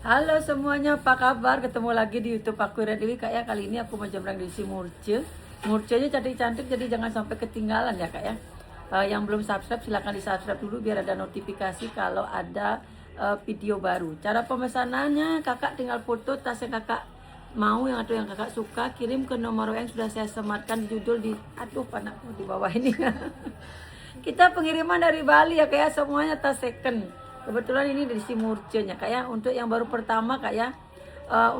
Halo semuanya, apa kabar? Ketemu lagi di YouTube aku Dewi Kak ya. Kali ini aku mau jembrang di si Murce. Murcenya cantik-cantik, jadi jangan sampai ketinggalan ya Kak ya. Yang belum subscribe silahkan di subscribe dulu biar ada notifikasi kalau ada video baru. Cara pemesanannya kakak tinggal foto tas yang kakak mau yang atau yang kakak suka, kirim ke nomor yang sudah saya sematkan di judul di panakku di bawah ini. Kita pengiriman dari Bali ya kayak semuanya tas second. Kebetulan ini dari si Murcenya kayak untuk yang baru pertama kayak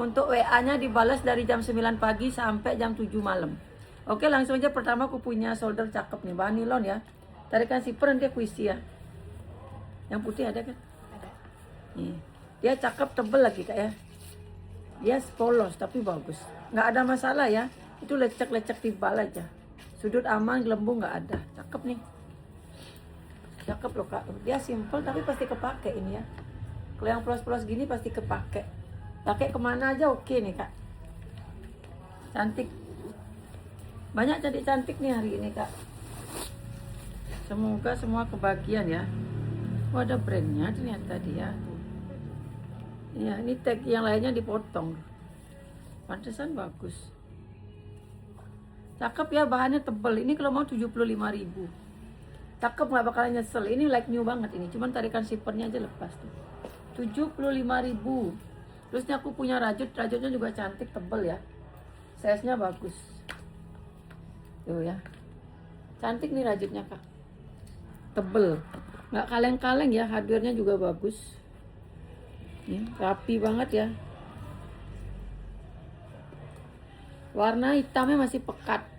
untuk WA-nya dibalas dari jam 9 pagi sampai jam 7 malam. Oke, langsung aja pertama aku punya solder cakep nih, bahan nilon ya. Tarikan zipper nanti aku isi ya. Yang putih ada kan? Ada. Nih. Dia cakep tebel lagi kayak. Dia polos tapi bagus. Nggak ada masalah ya. Itu lecek-lecek tibal aja. Sudut aman, gelembung nggak ada. Cakep nih. Cakep loh kak, dia simple tapi pasti kepake ini ya. Kalau yang polos-polos gini pasti kepake. Pakai kemana aja oke nih kak. Cantik. Banyak cantik-cantik nih hari ini kak. Semoga semua kebagian ya. Oh ada brandnya ternyata dia. Iya ini tag yang lainnya dipotong. Pantesan bagus. Cakep ya, bahannya tebel. Ini kalau mau 75.000. Cakep, nggak bakalan nyesel. Ini like new banget ini. Cuman tarikan zippernya aja lepas tuh. 75.000. Terusnya aku punya rajut. Rajutnya juga cantik, tebel ya. Size-nya bagus. Tuh ya. Cantik nih rajutnya kak. Tebel. Nggak kaleng-kaleng ya. Hardware-nya juga bagus. Nih, rapi banget ya. Warna hitamnya masih pekat.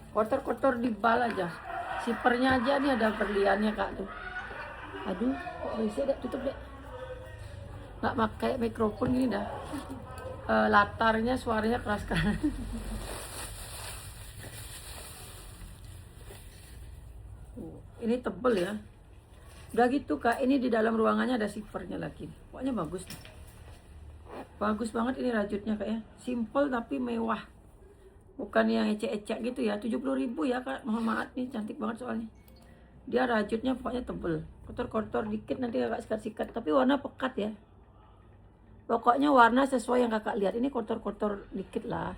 Kotor-kotor di bal aja. Sipernya aja nih ada berliannya kak tuh. Aduh, kok berisik deh, tutup deh. Nggak pakai mikrofon gini dah. Latarnya suaranya keras-keras. Ini tebel ya. Udah gitu kak, ini di dalam ruangannya ada sipernya lagi. Pokoknya bagus. Bagus banget ini rajutnya kak ya. Simple tapi mewah. Bukan yang ecek-ecek gitu ya. 70.000 ya kak. Mohon maaf nih, cantik banget soalnya. Dia rajutnya pokoknya tebel. Kotor-kotor dikit nanti kakak sikat-sikat. Tapi warna pekat ya. Pokoknya warna sesuai yang kakak lihat. Ini kotor-kotor dikit lah.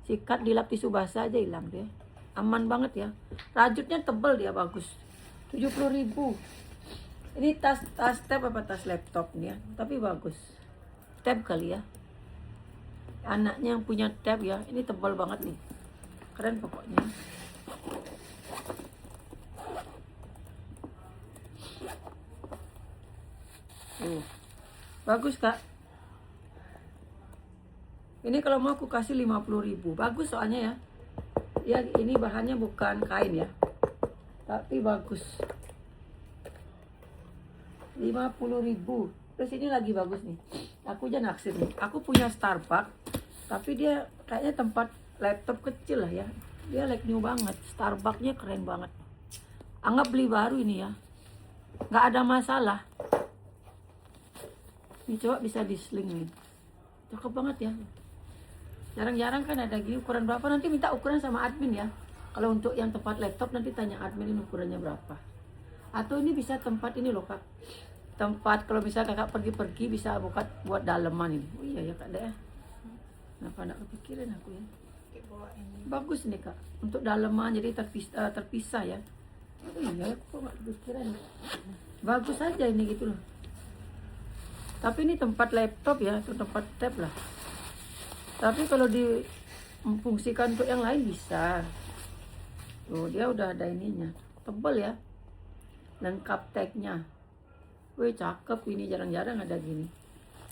Sikat dilap tisu basah aja hilang dia. Aman banget ya. Rajutnya tebel dia, bagus. 70.000. Ini tas tab apa tas laptop nih ya. Tapi bagus. Tab kali ya. Anaknya yang punya tab ya. Ini tebal banget nih. Keren pokoknya. Bagus kak. Ini kalau mau aku kasih 50.000. Bagus soalnya ya. Ya ini bahannya bukan kain ya. Tapi bagus. 50.000. Terus ini lagi bagus nih. Aku aja naksir nih. Aku punya Starbucks. Tapi dia kayaknya tempat laptop kecil lah ya. Dia like new banget. Starbucksnya keren banget. Anggap beli baru ini ya. Nggak ada masalah. Ini coba bisa disling nih. Cakep banget ya. Jarang-jarang kan ada gini. Ukuran berapa nanti minta ukuran sama admin ya. Kalau untuk yang tempat laptop nanti tanya admin ini ukurannya berapa. Atau ini bisa tempat ini loh kak. Tempat kalau misalnya kakak pergi-pergi bisa buat daleman ini. Oh iya ya kak deh. Kenapa nak kepikiran aku ya. Bagus nih kak. Untuk daleman jadi terpisah ya. Oh iya aku kok gak kepikiran. Bagus aja ini gitu loh. Tapi ini tempat laptop ya. Atau tempat tab lah. Tapi kalau difungsikan untuk yang lain bisa. Tuh dia udah ada ininya. Tebal ya. Lengkap tagnya. Wih cakep ini, jarang-jarang ada gini.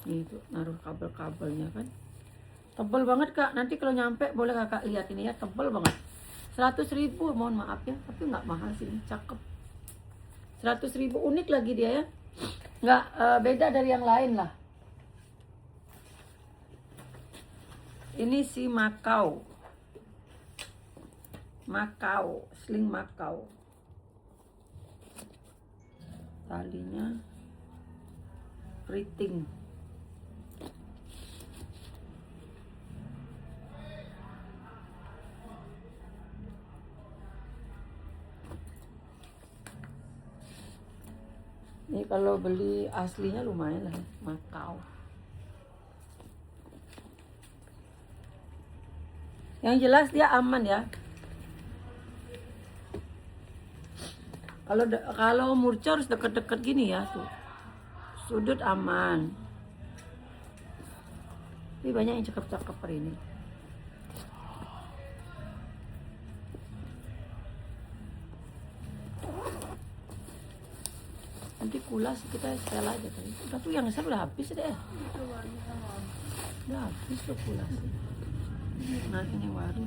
Nih tuh naruh kabel-kabelnya kan. Tebel banget kak, nanti kalau nyampe boleh kakak lihat ini ya, tebel banget. 100.000 mohon maaf ya, tapi nggak mahal sih ini, cakep. 100.000 unik lagi dia ya. Nggak beda dari yang lain lah. Ini si Makau. Makau, sling Makau. Talinya keriting. Ini kalau beli aslinya lumayan lah, Makau. Yang jelas dia aman ya. Kalau murca harus deket-deket gini ya tuh. Sudut aman. Tapi banyak yang cakep-cakep hari ini. Nanti kulas kita setel aja kali. Udah tuh yang saya udah habis deh. Udah habis tuh kulas. Nah ini yang baru.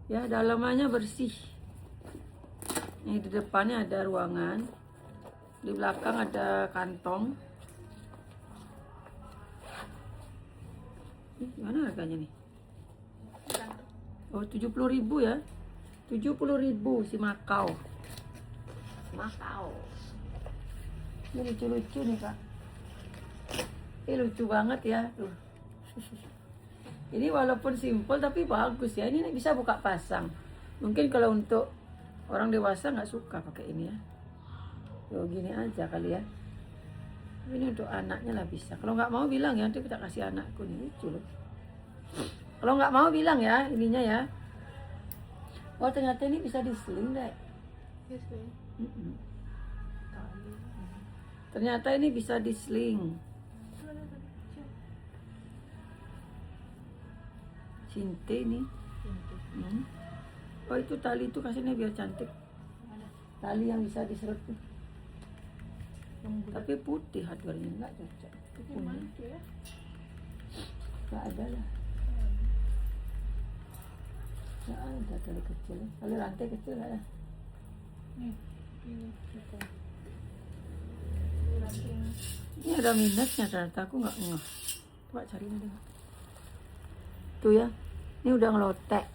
Ya dalamannya bersih. Ini di depannya ada ruangan. Di belakang ada kantong. Gimana harganya nih? Oh 70.000 ya. 70.000 si Makau. Makau. Ini lucu-lucu nih kak. Ini lucu banget ya tuh. Ini walaupun simpel tapi bagus ya. Ini bisa buka pasang. Mungkin kalau untuk orang dewasa nggak suka pakai ini ya. Yo gini aja kali ya. Ini untuk anaknya lah bisa. Kalau nggak mau bilang ya, nanti kita kasih anakku nih, lucu loh. Kalau nggak mau bilang ya, ininya ya. Oh ternyata ini bisa diseling deh. Ternyata ini bisa diseling. Sinte ini. Oh itu tali itu kasihnya biar cantik. Tali yang bisa diserut tuh. Tapi putih hardware-nya nggak cocok. Kuning. Nggak ada lah. Nggak ada tali kecil. Tali rantai kecil nggak ada. Ini ada minusnya ternyata aku nggak ngeh. Coba cari deh. Tuh ya. Ini udah ngelotek.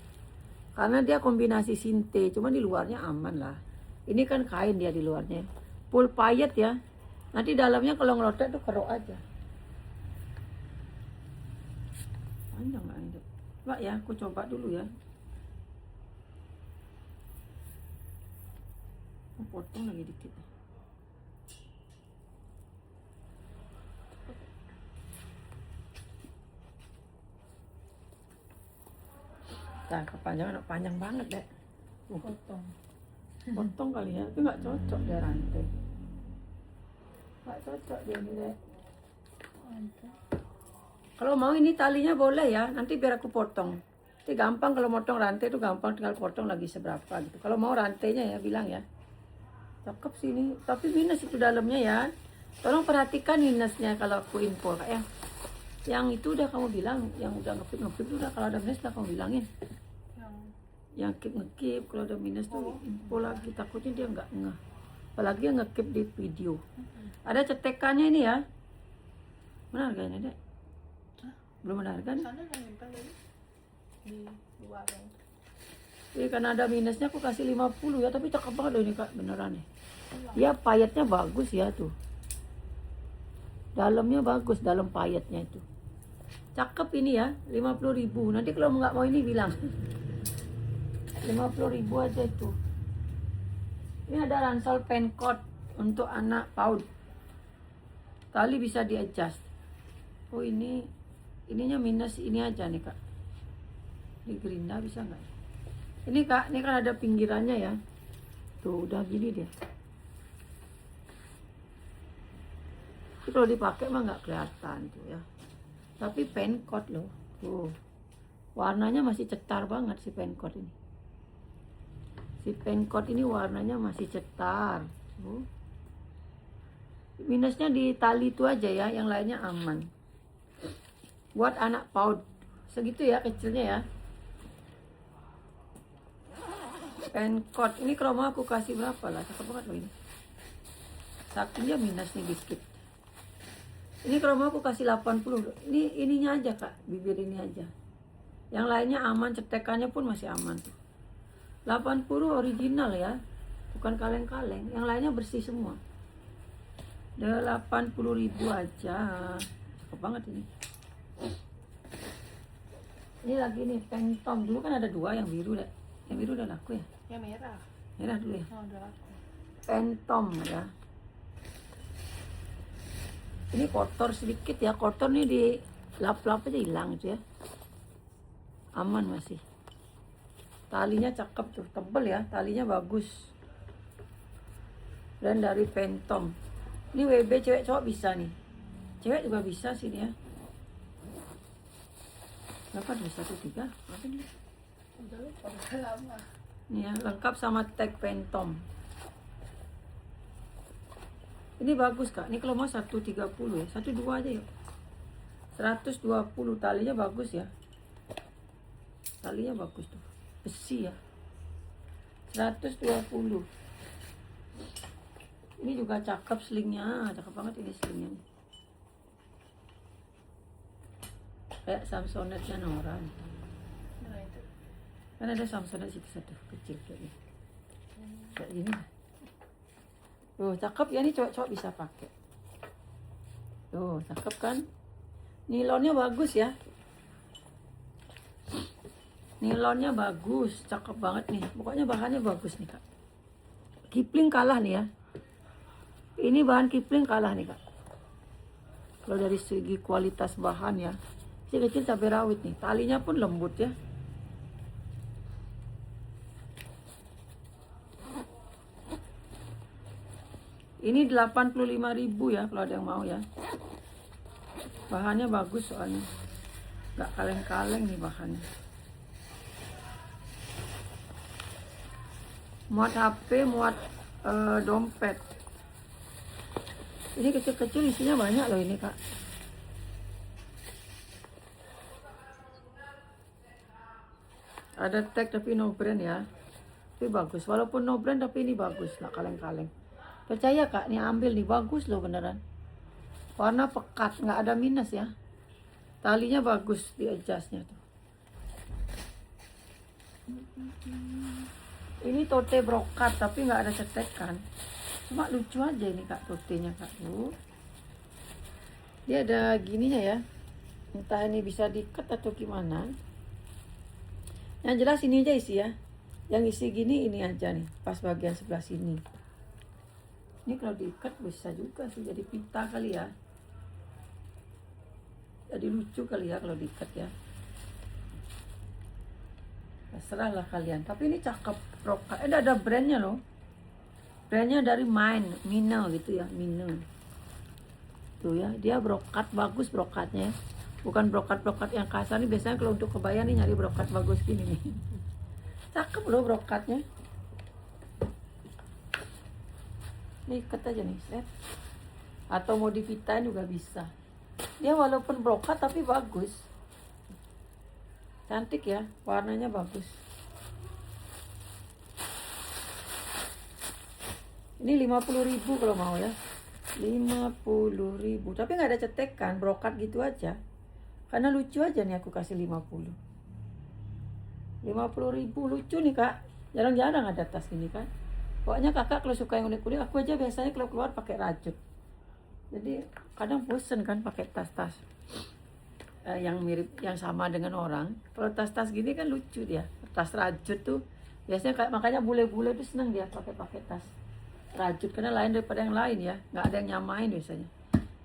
Karena dia kombinasi sinte, cuma di luarnya aman lah. Ini kan kain dia di luarnya. Full payet ya. Nanti dalamnya kalau ngelotek tuh kerok aja. Panjang nggak ini? Coba ya, aku coba dulu ya. Aku potong lagi dikit. Nah, kepanjangan panjang banget deh. Potong kali ya, tapi nggak cocok dia rantai. Nggak cocok dia ini deh. Kalau mau ini talinya boleh ya, nanti biar aku potong. Nanti gampang kalau motong rantai itu gampang, tinggal potong lagi seberapa gitu. Kalau mau rantainya ya bilang ya. Cakep sih ini, tapi minus itu dalamnya ya. Tolong perhatikan minusnya kalau aku info kak ya. Yang itu udah kamu bilang, yang udah ngekip udah, kalau ada minus udah kamu bilangin. Yang ngekip kalau ada minus tuh info lagi, takutnya dia nggak ngeh. Apalagi yang ngekip di video. Ada cetekannya ini ya. Mana harganya dek? Belum ada harga nih. Di luar kan. Jadi karena ada minusnya aku kasih 50 ya, tapi cakep banget loh ini kak, beneran nih. Ya payetnya bagus ya tuh. Dalamnya bagus, dalam payetnya itu. Cakep ini ya, 50.000. Nanti kalau nggak mau ini bilang. 50.000 aja itu. Ini ada ransel pencoat untuk anak PAUD. Tali bisa di adjust. Oh ininya minus ini aja nih kak. Di gerinda bisa nggak? Ini kak, ini kan ada pinggirannya ya. Tuh udah gini dia. Tapi kalau dipakai mah nggak kelihatan tuh ya. Tapi pencoat loh. Tuh. Warnanya masih cetar banget si pencoat ini. Si pencoat ini warnanya masih cetar. Tuh. Minusnya di tali itu aja ya, yang lainnya aman. Buat anak PAUD. Segitu ya kecilnya ya. Pencoat ini kalau mau aku kasih berapa lah? Cakep banget loh ini. Saking dia minusnya dikit. Ini kalau mau aku kasih 80. Ini ininya aja kak, bibir ini aja. Yang lainnya aman, cetekannya pun masih aman. 80 original ya, bukan kaleng-kaleng. Yang lainnya bersih semua. Udah 80.000 aja. Cakep banget ini. Ini lagi nih Phantom. Dulu kan ada dua yang biru deh. Yang biru udah laku ya? Yang merah. Merah dulu ya? Oh, udah laku. Phantom ya. Ini kotor sedikit ya, kotor nih di lap-lap aja hilang itu ya. Aman masih. Talinya cakep tuh, tebel ya, talinya bagus. Dan dari Phantom. Ini WB cewek cowok bisa nih. Cewek juga bisa sih ya. Berapa nih? 13? Apa nih? Udah lupa, udah lama. Nih ya, lengkap sama tag Phantom. Ini bagus kak, ini kalau mau 130 ya, 12 aja yuk. 120, talinya bagus ya. Talinya bagus tuh, besi ya. 120. Ini juga cakep slingnya, cakep banget ini slingnya nih. Kayak Samsonite-nya Nora nih. Nah itu. Kan ada Samsonite situ satu kecil kayak gini. Kayak gini. Tuh, cakep ya, ini cowok-cowok bisa pakai. Tuh, cakep kan? Nilonnya bagus ya. Nilonnya bagus, cakep banget nih. Pokoknya bahannya bagus nih, Kak. Kipling kalah nih ya. Ini bahan Kipling kalah nih, Kak. Kalau dari segi kualitas bahan ya. Kecil-kecil cabai rawit nih. Talinya pun lembut ya. Ini 85.000 ya kalau ada yang mau ya. Bahannya bagus soalnya. Nggak kaleng-kaleng nih bahannya. Muat HP, muat dompet. Ini kecil-kecil isinya banyak loh ini kak. Ada tag tapi no brand ya. Tapi bagus. Walaupun no brand tapi ini bagus. Nggak kaleng-kaleng. Percaya kak, nih ambil nih, bagus loh beneran. Warna pekat, nggak ada minus ya. Talinya bagus di adjustnya tuh. Ini tote brokat tapi nggak ada cetekan. Cuma lucu aja ini kak totenya kak tuh. Dia ada gininya ya. Entah ini bisa diikat atau gimana. Yang jelas ini aja isi ya. Yang isi gini ini aja nih, pas bagian sebelah sini. Ini kalau diikat bisa juga sih jadi pita kali ya. Jadi lucu kali ya kalau diikat ya. Terserah lah kalian. Tapi ini cakep brokat. Ada brandnya loh. Brandnya dari Mine gitu ya, Mine. Tuh ya, dia brokat bagus brokatnya. Bukan brokat-brokat yang kasar nih. Biasanya kalau untuk kebaya nih nyari brokat bagus gini nih. Cakep loh brokatnya. Ini ikat aja nih, set. Atau mau dipitain juga bisa. Dia walaupun brokat tapi bagus. Cantik ya, warnanya bagus. Ini 50.000 kalau mau ya. 50.000. Tapi nggak ada cetekan, brokat gitu aja. Karena lucu aja nih aku kasih 50. 50.000 lucu nih kak. Jarang-jarang ada tas ini kan. Pokoknya kakak kalau suka yang unik-unik, aku aja biasanya kalau keluar pakai rajut. Jadi kadang bosen kan pakai tas-tas yang mirip, yang sama dengan orang. Kalau tas-tas gini kan lucu dia. Tas rajut tuh biasanya kayak, makanya bule-bule tuh seneng dia pakai tas rajut karena lain daripada yang lain ya. Nggak ada yang nyamain biasanya.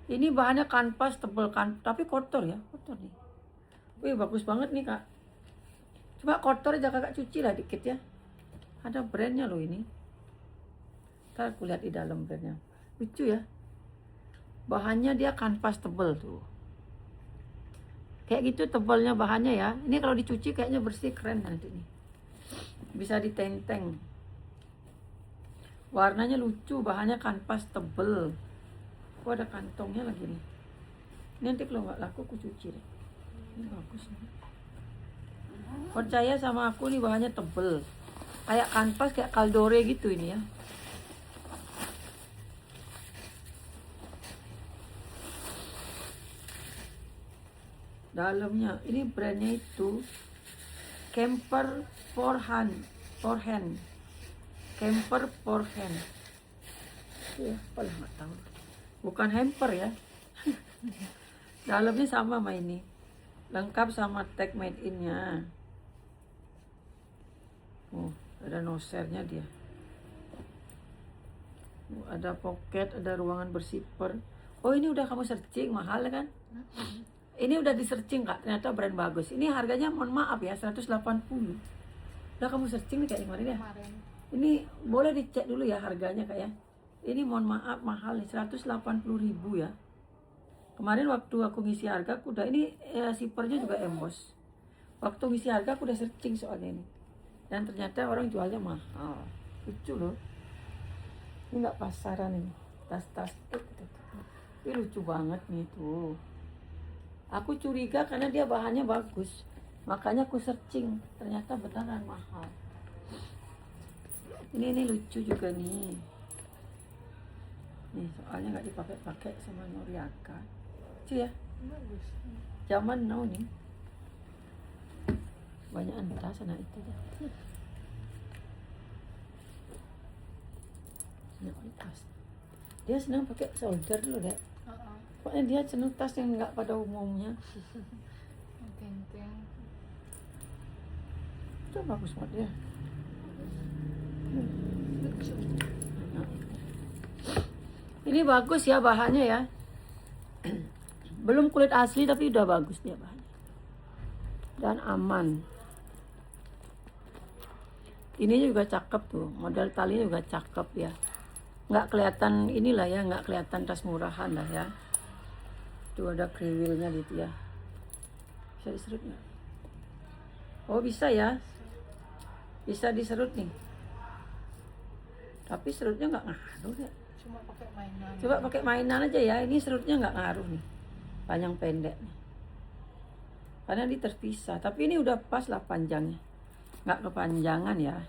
Ini bahannya kanvas tebel kan, tapi kotor ya, kotor nih. Wih bagus banget nih kak. Cuma kotor aja kakak cuci lah dikit ya. Ada brandnya loh ini. Ntar aku lihat di dalam brandnya. Lucu ya. Bahannya dia kanvas tebel tuh. Kayak gitu tebalnya bahannya ya. Ini kalau dicuci kayaknya bersih, keren nanti nih. Bisa ditenteng. Warnanya lucu, bahannya kanvas tebel. Oh ada kantongnya lagi nih. Ini nanti kalau nggak laku aku cuci deh. Ini bagus nih. Percaya sama aku nih bahannya tebel. Kayak kanvas, kayak kaldore gitu ini ya. Dalamnya ini brandnya itu Camper Forehand. Camper Forehand. Ya, apalah nggak tahu. Bukan hamper ya. Dalamnya sama sama ini. Lengkap sama tag made in-nya. Oh, ada nosernya dia. Ada pocket, ada ruangan bersipper. Oh ini udah kamu searching, mahal kan? Ini udah di searching kak, ternyata brand bagus. Ini harganya mohon maaf ya 180. Udah kamu searching nih kayak kemarin ya? Kemarin. Ini boleh dicek dulu ya harganya kak ya. Ini mohon maaf mahal nih 180.000 ya. Kemarin waktu aku ngisi harga aku udah ini zippernya juga emboss. Waktu ngisi harga aku udah searching soalnya ini. Dan ternyata orang jualnya mahal. Lucu loh. Ini nggak pasaran ini. Tas-tas. Ini lucu banget nih tuh. Aku curiga karena dia bahannya bagus. Makanya aku searching. Ternyata beneran mahal. Ini lucu juga nih. Nih soalnya nggak dipakai-pakai sama Noriaka. Lucu ya. Bagus. Zaman now nih. Banyak tas sana itu dah. Nah, tas. Dia senang pakai solder dulu deh. Pokoknya dia senang tas yang nggak pada umumnya. Teng-teng. Itu bagus banget dia. Lucu. Nah, ini bagus ya bahannya ya. Belum kulit asli tapi udah bagus dia bahannya. Dan aman. Ini juga cakep tuh, model talinya juga cakep ya. Nggak kelihatan inilah ya, nggak kelihatan tas murahan lah ya. Tuh ada kriwilnya gitu ya. Bisa diserut nggak? Oh bisa ya, bisa diserut nih. Tapi serutnya nggak ngaruh ya. Cuma pakai mainan. Coba pakai mainan aja ya, ini serutnya nggak ngaruh nih. Panjang pendek nih. Karena ini terpisah, tapi ini udah pas lah panjangnya. Nggak kepanjangan ya.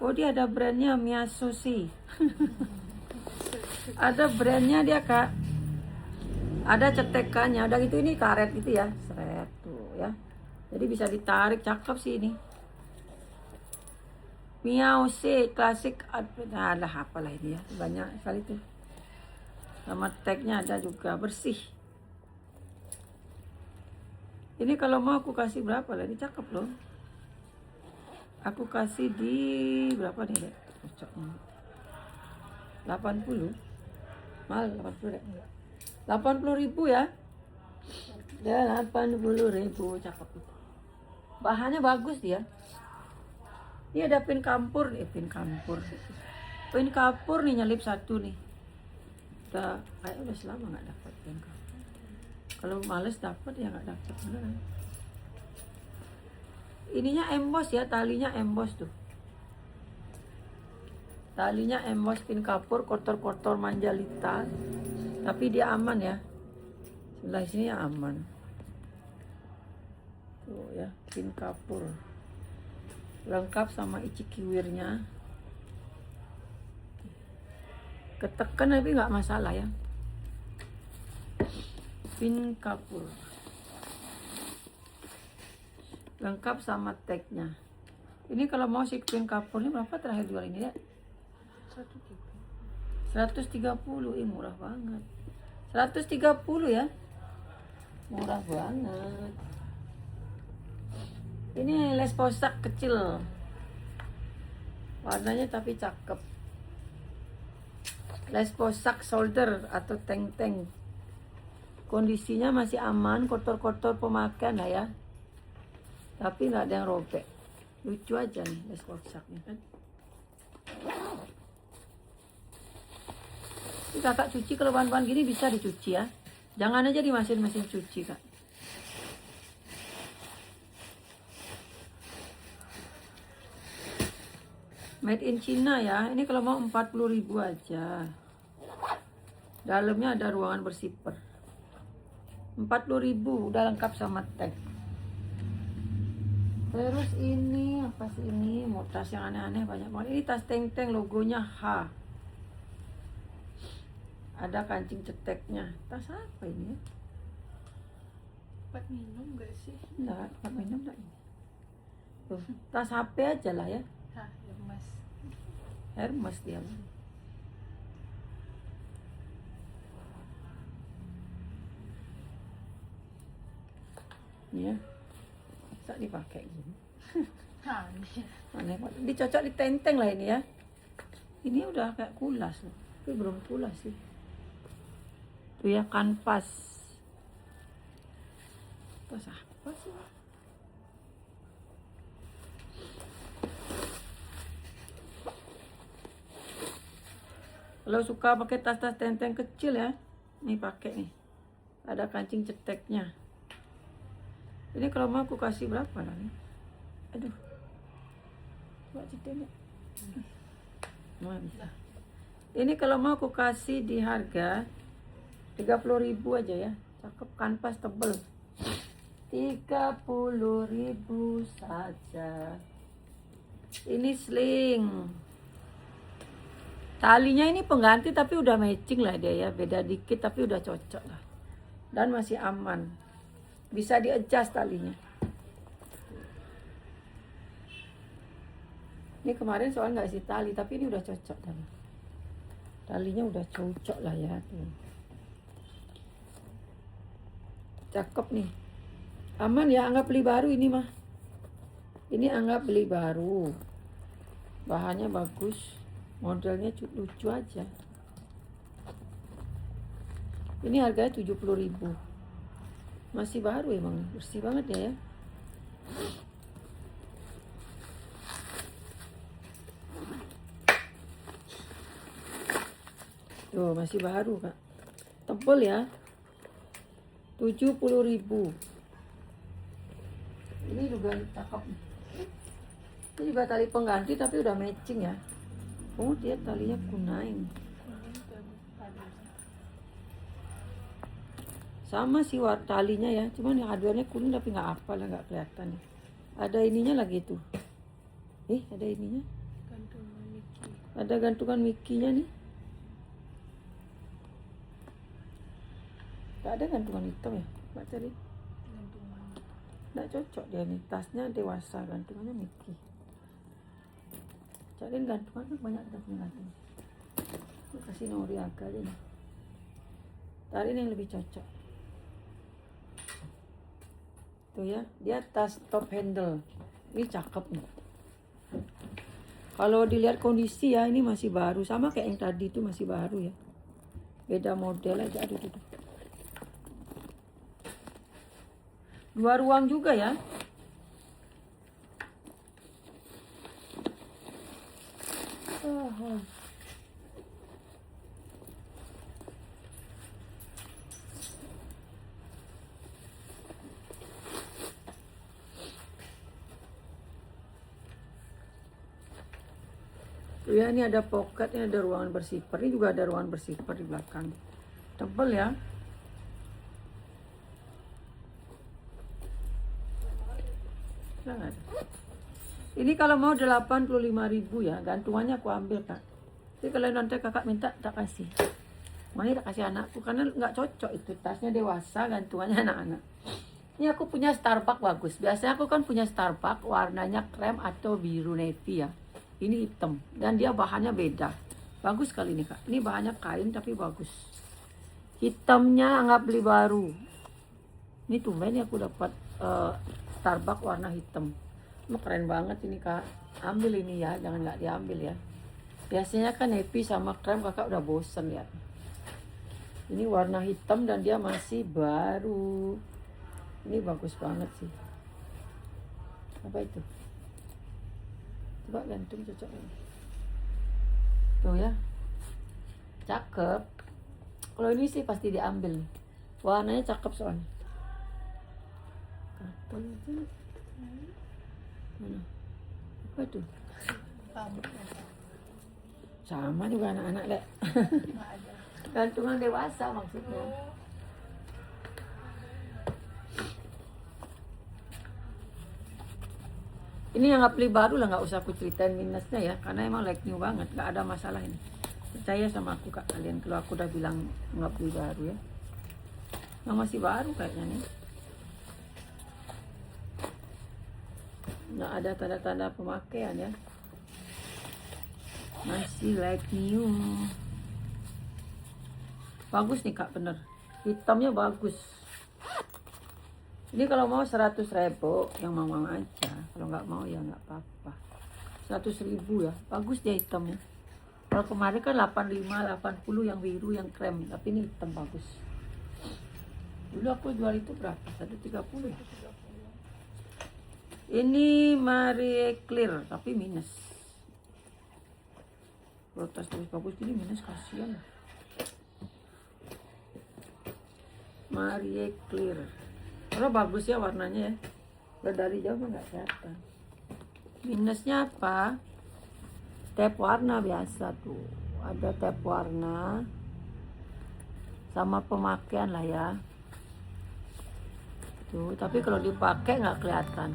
Oh dia ada brandnya Miyasoshi. Ada brandnya dia kak. Ada cetekannya, udah gitu ini karet gitu ya. Seret tuh ya. Jadi bisa ditarik, cakep sih ini. Miyasoshi klasik, ada apalah ini ya. Banyak sekali tuh. Sama tagnya ada juga, bersih. Ini kalau mau aku kasih berapa lah, ini cakep loh. Aku kasih di berapa nih dek? Cocoknya 80. Mahal 80 dek. 80.000 ya. Ya 80.000, cakep itu. Bahannya bagus dia. Ini ada pin kampur nih, pin kampur. Pin kampur nih nyelip satu nih. Kayak udah selama nggak dapat pin kampur. Kalau males dapat ya nggak dapat beneran. Ininya emboss ya, talinya emboss tuh. Talinya emboss pin kapur, kotor-kotor manjalita. Tapi dia aman ya. Sebelah sini ya aman. Tuh ya, pin kapur. Lengkap sama ichikiwirnya. Ketekan tapi nggak masalah ya. Pin kapur. Lengkap sama tagnya. Ini kalau mau si pin kapur ini berapa terakhir jual ini ya? 130. Murah banget. 130 ya. Murah banget. Ini les posak kecil. Warnanya tapi cakep. Les posak solder atau teng-teng. Kondisinya masih aman, kotor-kotor pemakaian lah ya. Tapi nggak ada yang robek. Lucu aja nih les posaknya kan. Ini kakak cuci, kalau bahan-bahan gini bisa dicuci ya. Jangan aja di mesin cuci kak. Made in China ya. Ini kalau mau 40.000 aja. Dalamnya ada ruangan bersipper. 40.000 udah lengkap sama tag. Terus ini apa sih ini? Mau tas yang aneh-aneh banyak banget. Ini tas teng-teng logonya H. Ada kancing ceteknya. Tas apa ini ya? Tempat minum gak sih? Enggak, tempat minum enggak ini. Tuh, tas HP aja lah ya. Hah, Hermes. Hermes dia. Ya. Bisa dipakai gini. Hah, ini. Aneh banget. Dicocok di tenteng lah ini ya. Ini udah kayak kulas loh. Tapi belum pula sih. Tuh ya kanvas. Tas apa sih? Kalau suka pakai tas-tas tenteng kecil ya, nih pakai nih. Ada kancing ceteknya. Ini kalau mau aku kasih berapa lah nih? Aduh. Coba cetek. Nah, bisa. Ini kalau mau aku kasih di harga 30.000 aja ya. Cakep, kanvas tebel. 30.000 saja. Ini sling. Talinya ini pengganti tapi udah matching lah dia ya. Beda dikit tapi udah cocok lah. Dan masih aman. Bisa di-adjust talinya. Ini kemarin soalnya nggak isi tali, tapi ini udah cocok tali. Talinya udah cocok lah ya. Tuh. Cakep nih. Aman ya, anggap beli baru ini mah. Ini anggap beli baru. Bahannya bagus. Modelnya lucu aja. Ini harganya 70.000. Masih baru emang, bersih banget ya. Tuh, masih baru, Kak. Tebel ya. 70.000. Ini juga cakep. Ini juga tali pengganti tapi udah matching ya. Oh, dia talinya kuning. Sama sih warna talinya ya, cuman yang aduannya kuning tapi nggak apa lah, nggak kelihatan ya. Ada ininya lagi tuh. Ada ininya. Gantungan Mickey. Ada gantungan Mickey-nya nih. Gak ada gantungan hitam ya, Mbak cari. Gantungan. Nggak cocok dia nih, tasnya dewasa, gantungannya Mickey. Cariin gantungan tuh banyak gantungan. Kasih Nori agak aja nih. Tarik yang lebih cocok. Tuh ya, dia tas top handle. Ini cakep nih. Kalau dilihat kondisi ya, ini masih baru. Sama kayak yang tadi itu masih baru ya. Beda model aja. Aduh. 2 ruang juga ya. Ya, ini ada pocket, ini ada ruangan bersifar. Ini juga ada ruangan bersifar di belakang. Tebel ya. Nah, ini kalau mau 85.000 ya. Gantungannya aku ambil, Kak. Jadi kalau nanti kakak minta, tak kasih. Makanya tak kasih anakku. Karena nggak cocok itu. Tasnya dewasa, gantungannya anak-anak. Ini aku punya Starbucks bagus. Biasanya aku kan punya Starbucks warnanya krem atau biru navy ya. Ini hitam dan dia bahannya beda. Bagus sekali ini, Kak. Ini bahannya kain tapi bagus. Hitamnya anggap beli baru. Ini tumben ya aku dapat Starbucks warna hitam. Ini keren banget ini, Kak. Ambil ini ya, jangan nggak diambil ya. Biasanya kan navy sama krem kakak udah bosen ya. Ini warna hitam dan dia masih baru. Ini bagus banget sih. Apa itu? Coba gantung cocok ini. Tuh ya. Cakep. Kalau ini sih pasti diambil. Warnanya cakep soalnya. Karton aja. Mana? Apa itu? Sama juga anak-anak deh. Gantungan dewasa maksudnya. Ini yang nggak beli baru lah, nggak usah aku ceritain minusnya ya, karena emang like new banget, nggak ada masalah ini. Percaya sama aku, Kak, kalian kalau aku udah bilang nggak beli baru ya. Yang masih baru kayaknya nih. Nggak ada tanda-tanda pemakaian ya. Masih like new. Bagus nih, Kak, bener. Hitamnya bagus. Ini kalau mau 100.000 yang mau aja. Kalau nggak mau ya nggak apa-apa. 100.000 ya. Bagus dia hitamnya. Kalau kemarin kan 85, 80 yang biru, yang krem. Tapi ini hitam bagus. Dulu aku jual itu berapa? 130 ya? Ini Marie Claire, tapi minus. Kalau tas tulis bagus gini minus, kasihan. Marie Claire. Kalau bagus ya warnanya ya. Kalau dari jauh mah nggak kelihatan. Minusnya apa? Tap warna biasa tuh. Ada tap warna. Sama pemakaian lah ya. Tuh, tapi kalau dipakai nggak kelihatan.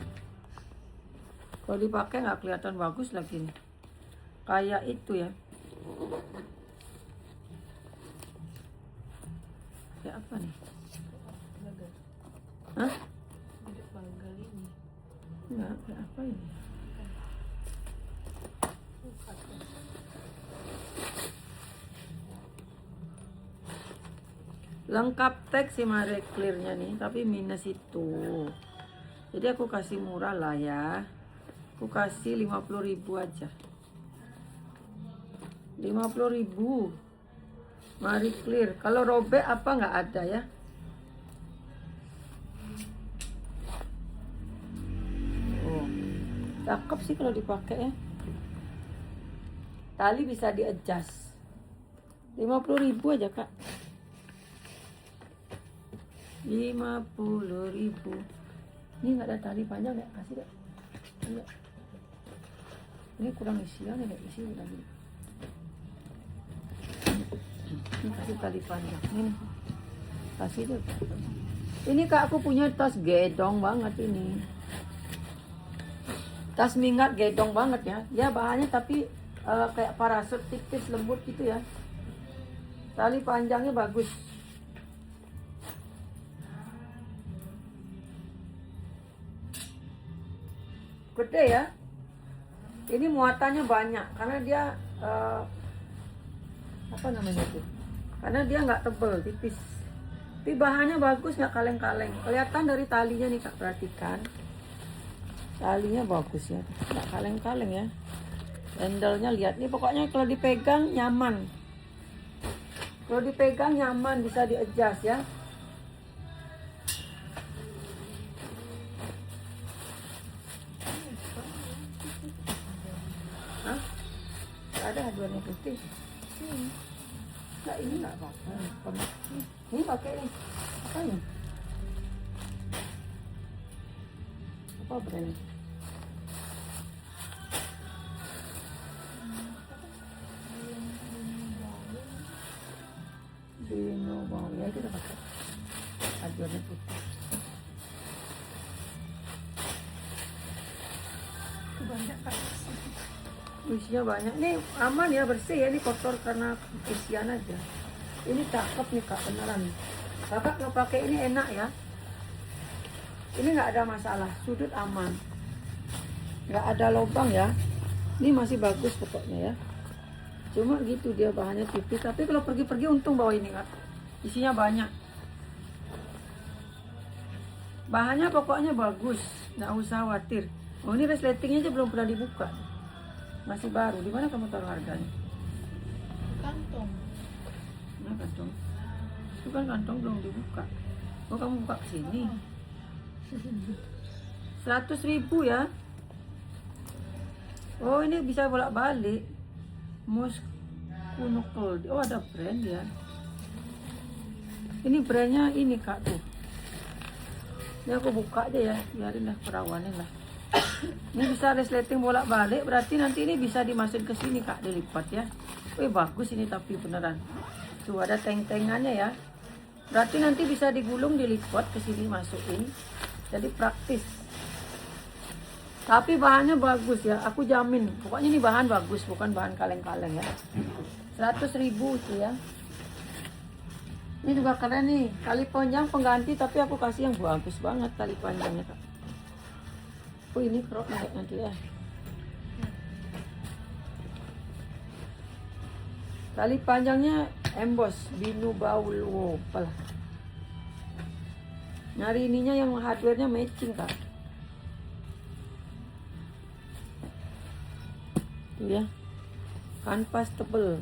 Kalau dipakai nggak kelihatan bagus lagi nih. Kayak itu ya. Kayak apa nih? Hah? Enggak, kayak apa ini? Lengkap teks si Marie Claire-nya nih, tapi minus itu. Jadi aku kasih murah lah ya. Aku kasih 50.000 aja. 50.000 Marie Claire. Kalau robek apa nggak ada ya? Oh, cakep sih kalau dipakai ya. Tali bisa di adjust. 50.000 aja kak. 50.000. Ini nggak ada tali panjang ya? Kasih deh. Enggak. Ini kurang isian ya, isi lagi. Ini kasih tali panjang. Ini kasih deh. Ini kak, aku punya tas gedong banget ini. Tas minggat gedong banget ya. Ya bahannya tapi kayak parasut tipis lembut gitu ya. Tali panjangnya bagus. Gede ya. Ini muatannya banyak karena dia apa namanya tuh? Karena dia nggak tebel, tipis. Tapi bahannya bagus, nggak kaleng-kaleng. Kelihatan dari talinya nih kak, perhatikan. Talinya bagus ya, nggak kaleng-kaleng ya. Handle-nya lihat nih, pokoknya kalau dipegang nyaman. Kalau dipegang nyaman, bisa di-adjust ya. Hah? Nggak ada warna putih. Nah ini nggak apa-apa. Ini pakai nih. Apa ini? Apa brand? Dino bawang ya, kita pakai aduannya putih. Banyak kak. Isinya banyak. Ini aman ya, bersih ya. Ini kotor karena isian aja. Ini cakep nih kak, beneran. Kakak kalau pakai ini enak ya. Ini nggak ada masalah, sudut aman, nggak ada lubang ya. Ini masih bagus pokoknya ya. Cuma gitu dia bahannya tipis. Tapi kalau pergi-pergi untung bawa ini kak. Isinya banyak. Bahannya pokoknya bagus, nggak usah khawatir. Oh ini resletingnya aja belum pernah dibuka. Masih baru. Di mana kamu taruh harganya? Kantong. Nah kantong. Itu kan kantong belum dibuka. Oh kamu buka sini. 100.000 ya. Oh ini bisa bolak-balik. Muskunukel. Oh ada brand ya. Ini brandnya ini kak tuh. Ini aku buka aja ya. Biarin lah perawanin lah. Ini bisa resleting bolak-balik, berarti nanti ini bisa dimasukin ke sini kak, dilipat ya. Wih bagus ini tapi beneran. Tuh ada teng-tengannya ya. Berarti nanti bisa digulung, dilipat ke sini masukin. Jadi praktis. Tapi bahannya bagus ya, aku jamin. Pokoknya ini bahan bagus, bukan bahan kaleng-kaleng ya. 100.000 tuh ya. Ini juga keren nih, tali panjang pengganti, tapi aku kasih yang bagus banget tali panjangnya kak. Oh ini crop nanti ya. Tali panjangnya emboss binu baul wopal. Nyari ininya yang hardware-nya matching kak. Tuh ya. Kanvas tebel.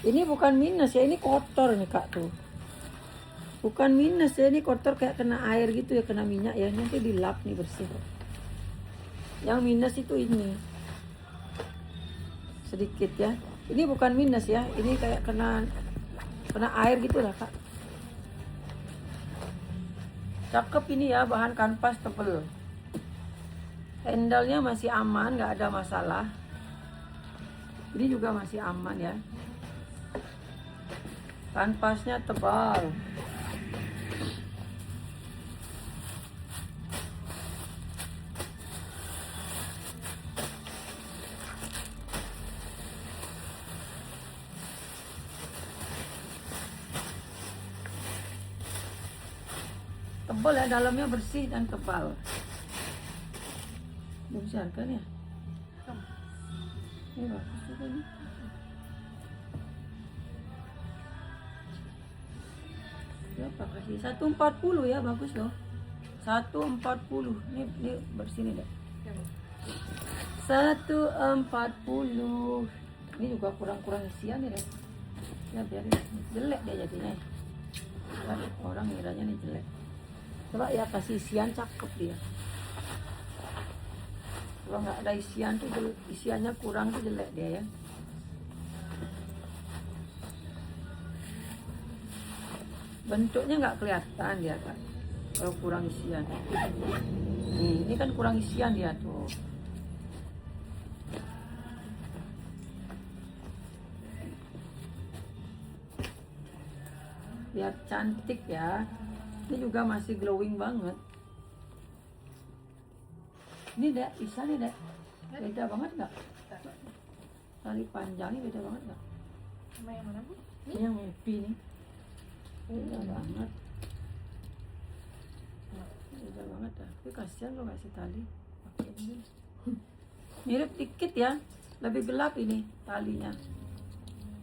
Ini bukan minus ya, ini kotor nih kak tuh. Bukan minus ya, ini kotor kayak kena air gitu ya, kena minyak ya. Nanti dilap nih bersih. Yang minus itu ini. Sedikit ya. Ini bukan minus ya, ini kayak kena air gitu lah kak. Cakep ini ya, bahan kanvas tebel. Handle-nya masih aman, nggak ada masalah. Ini juga masih aman ya. Kanvasnya tebal. Tebal ya, dalamnya bersih dan tebal. Besar kan ya? Ini bagus juga nih. Berapa kasih? 140 ya, bagus loh. 140. Ini bersih nih deh. 140. Ini juga kurang isian nih deh. Ya biarin, jelek dia jadinya. Orang ngiranya nih jelek. Coba ya kasih isian, cakep dia. Kalau nggak ada isian tuh, isiannya kurang tuh jelek dia ya. Bentuknya nggak kelihatan dia kan kalau kurang isian. Nih, ini kan kurang isian dia tuh. Biar cantik ya. Ini juga masih glowing banget. Ini dek, bisa nih dek. Beda banget nggak? Tali panjangnya beda banget nggak? Sama yang mana bu? Ini yang happy nih. Beda banget. Beda banget dah. Tapi kasihan lo nggak sih tali. Pakai ini. Mirip dikit ya. Lebih gelap ini talinya.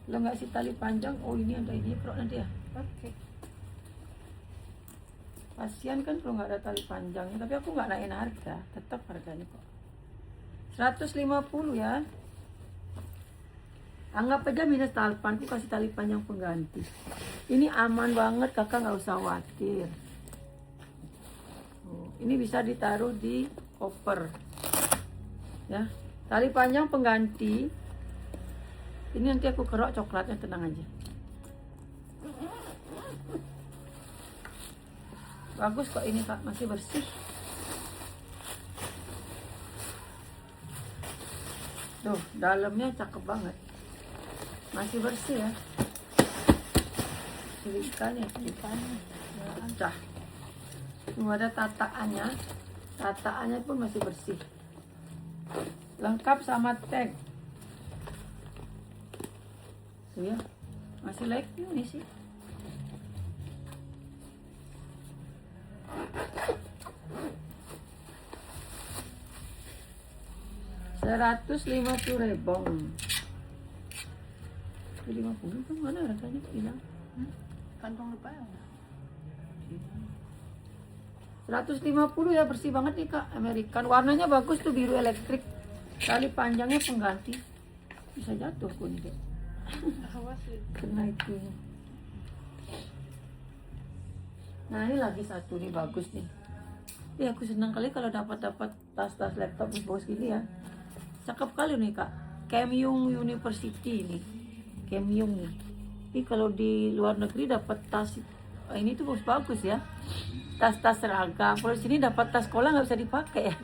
Kalau nggak sih tali panjang, oh ini ada ini pro nanti ya. Oke. Kasihan kan kalau nggak ada tali panjangnya, tapi aku nggak naikin harga, tetap harganya kok 150 ya. Anggap aja minus talpan, aku kasih tali panjang pengganti. Ini aman banget, kakak nggak usah khawatir. Ini bisa ditaruh di koper ya. Tali panjang pengganti. Ini nanti aku kerok coklatnya, tenang aja. Bagus kok ini kak, masih bersih. Tuh, dalamnya cakep banget. Masih bersih ya. Silikannya, pecah. Cuma ada tataannya. Tataannya pun masih bersih. Lengkap sama tag. Tuh ya, masih like ini sih. Rp150.000. 50 kan mana harganya hilang? Kantong lupa. 150 ya, bersih banget nih kak. American, warnanya bagus tuh, biru elektrik. Tali panjangnya pengganti. Bisa jatuh pun deh. Awas Kena itu. Nah ini lagi satu nih, bagus nih. Ya aku senang kali kalau dapat tas-tas laptop bagus gini ya. Cakep kali nih kak. Keimyung University ini. Keimyung nih. Ini kalau di luar negeri dapat tas ini tuh bagus ya. Tas-tas seragam. Kalau di sini dapat tas sekolah nggak bisa dipakai ya.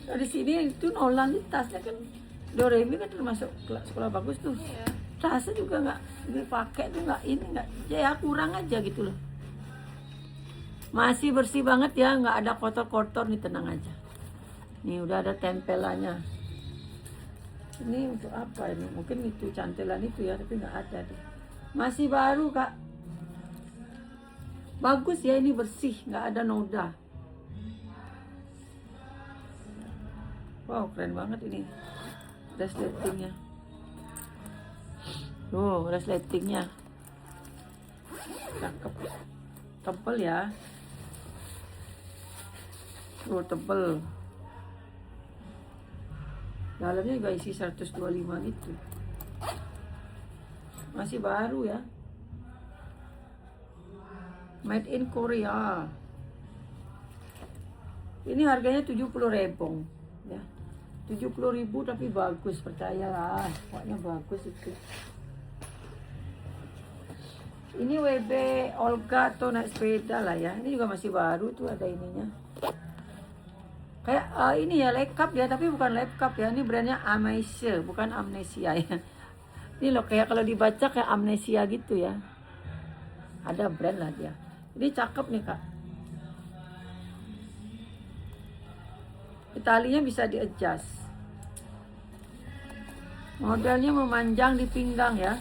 Kalau di sini itu Nolan tasnya kan Doremi kan termasuk sekolah bagus tuh. Iya. Tasnya juga nggak dipakai tuh, nggak ini nggak ya kurang aja gitu loh. Masih bersih banget ya, nggak ada kotor-kotor nih, tenang aja. Nih udah ada tempelannya. Ini untuk apa ini? Mungkin itu cantelan itu ya, tapi nggak ada deh. Masih baru kak. Bagus ya, ini bersih, nggak ada noda. Wow, keren banget ini. Resletingnya. Tuh, resletingnya. Cakep. Tebel ya. Oh, tebel. Dalamnya juga isi 125 gitu. Masih baru ya. Made in Korea. Ini harganya 70.000 ya. 70.000 tapi bagus, percayalah. Pokoknya bagus itu. Ini WB Olga atau naik sepeda lah ya. Ini juga masih baru tuh, ada ininya. Kayak ini ya Lekap dia, tapi bukan Lekap ya. Ini brandnya Amnesia, bukan Amnesia ya. Ini loh kayak kalau dibaca kayak Amnesia gitu ya. Ada brand lah dia. Ini cakep nih kak. Talinya bisa di-adjust. Modelnya memanjang di pinggang ya.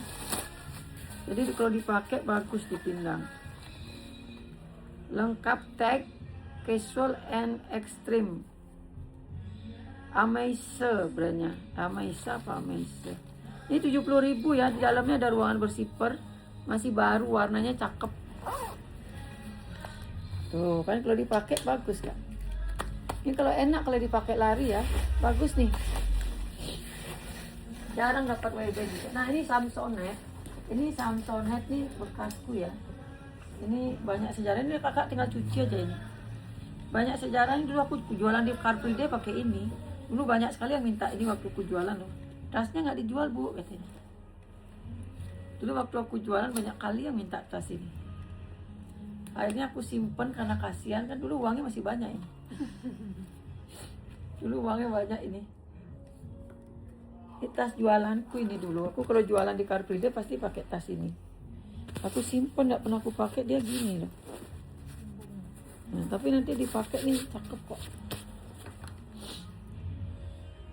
Jadi kalau dipakai bagus di pinggang. Lengkap tag casual and extreme. Amnesia brandnya. Amnesia apa Amnesia? Ini 70.000 ya. Di dalamnya ada ruangan bersipper. Masih baru, warnanya cakep. Tuh kan kalau dipakai bagus kan. Ini kalau enak kalau dipakai lari ya, bagus nih. Jarang dapat WB juga. Nah ini Samsonite. Ini Samsonite nih bekasku ya. Ini banyak sejarah. Ini kakak tinggal cuci aja ini. Banyak sejarah. Ini dulu aku jualan di Car Free Day pakai ini. Dulu banyak sekali yang minta ini waktu aku jualan loh. Tasnya nggak dijual bu katanya. Dulu waktu aku jualan banyak kali yang minta tas ini. Akhirnya aku simpen karena kasihan kan, dulu uangnya masih banyak ini. Dulu uangnya banyak ini. Ini tas jualanku ini dulu. Aku kalau jualan di Car Free Day pasti pakai tas ini. Aku simpen, nggak pernah aku pakai, dia gini loh. Nah, tapi nanti dipakai nih cakep kok.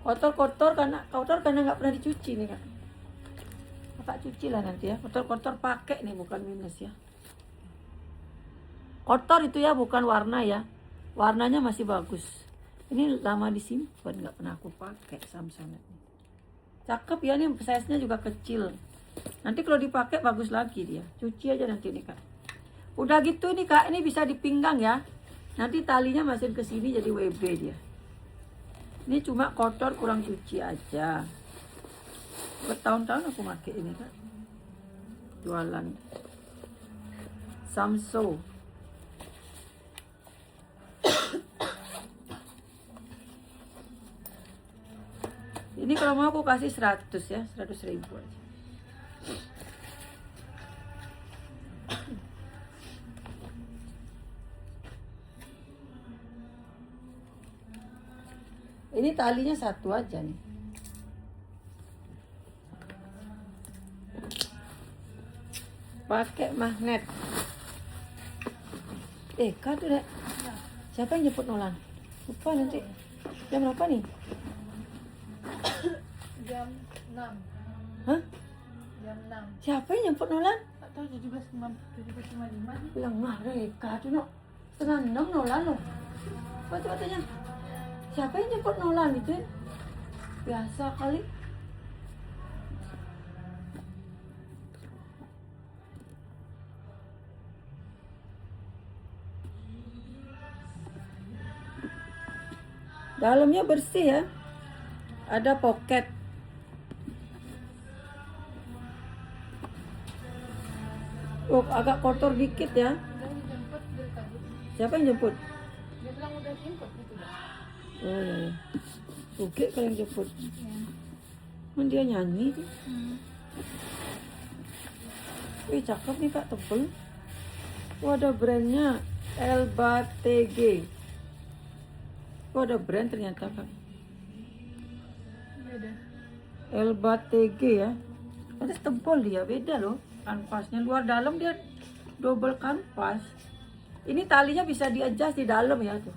Kotor karena nggak pernah dicuci nih kak. Kakak cuci lah nanti ya. Kotor pakai nih, bukan minus ya. Kotor itu ya, bukan warna ya. Warnanya masih bagus. Ini lama disimpan, nggak pernah aku pakai Samsonite. Cakep ya, nih size-nya juga kecil. Nanti kalau dipakai bagus lagi dia. Cuci aja nanti nih kak. Udah gitu nih kak, ini bisa dipinggang ya. Nanti talinya masukin ke sini jadi WB dia. Ini cuma kotor kurang cuci aja. Bertahun-tahun aku pakai ini kak. Jualan Samsung. Ini kalau mau aku kasih 100 ya, 100.000 aja. Ini talinya satu aja nih. Pakai magnet. Kak tuh deh. Siapa yang jemput Nolan? Lupa nanti. Jam berapa nih? Jam 6. Hah? Jam 6. Siapa yang jemput Nolan? Tak tahu 17.55. Lengah deh, Kak tuh no. Setengah 6 Nolan loh. Baca-bacanya. Siapa yang jemput Nolan itu? Biasa kali. Dalamnya bersih ya. Ada pocket. Oh, agak kotor dikit ya. Udah dijemput dari tadi. Siapa yang jemput? Dia bilang udah jemput gitu dah. Oh iya. Oke kalau yang jemput. Ya. Kan dia nyanyi tuh. Wih cakep nih kak, tebel. Oh ada brandnya Elba TG. Oh ada brand ternyata kak. Beda. Elba TG ya. Ada tebal dia, beda loh. Kanvasnya luar dalam dia double kanvas. Ini talinya bisa di-adjust di dalam ya tuh.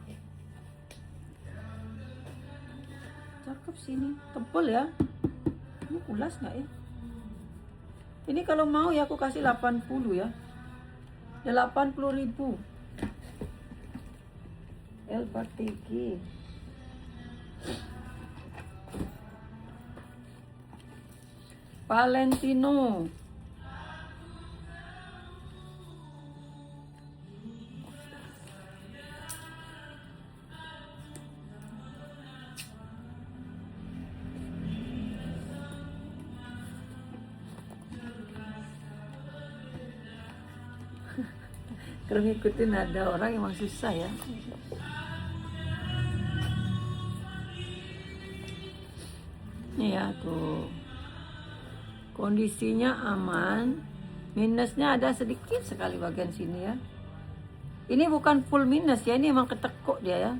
Cakep sini, tebal ya. Ini ulas nggak ya? Ini kalau mau ya aku kasih 80 ya. Ya 80.000. Elba TG. Valentino. Kalau ngikutin ada orang emang susah ya. Nih ya tuh. Kondisinya aman. Minusnya ada sedikit sekali bagian sini ya. Ini bukan full minus ya, ini emang ketekuk dia ya.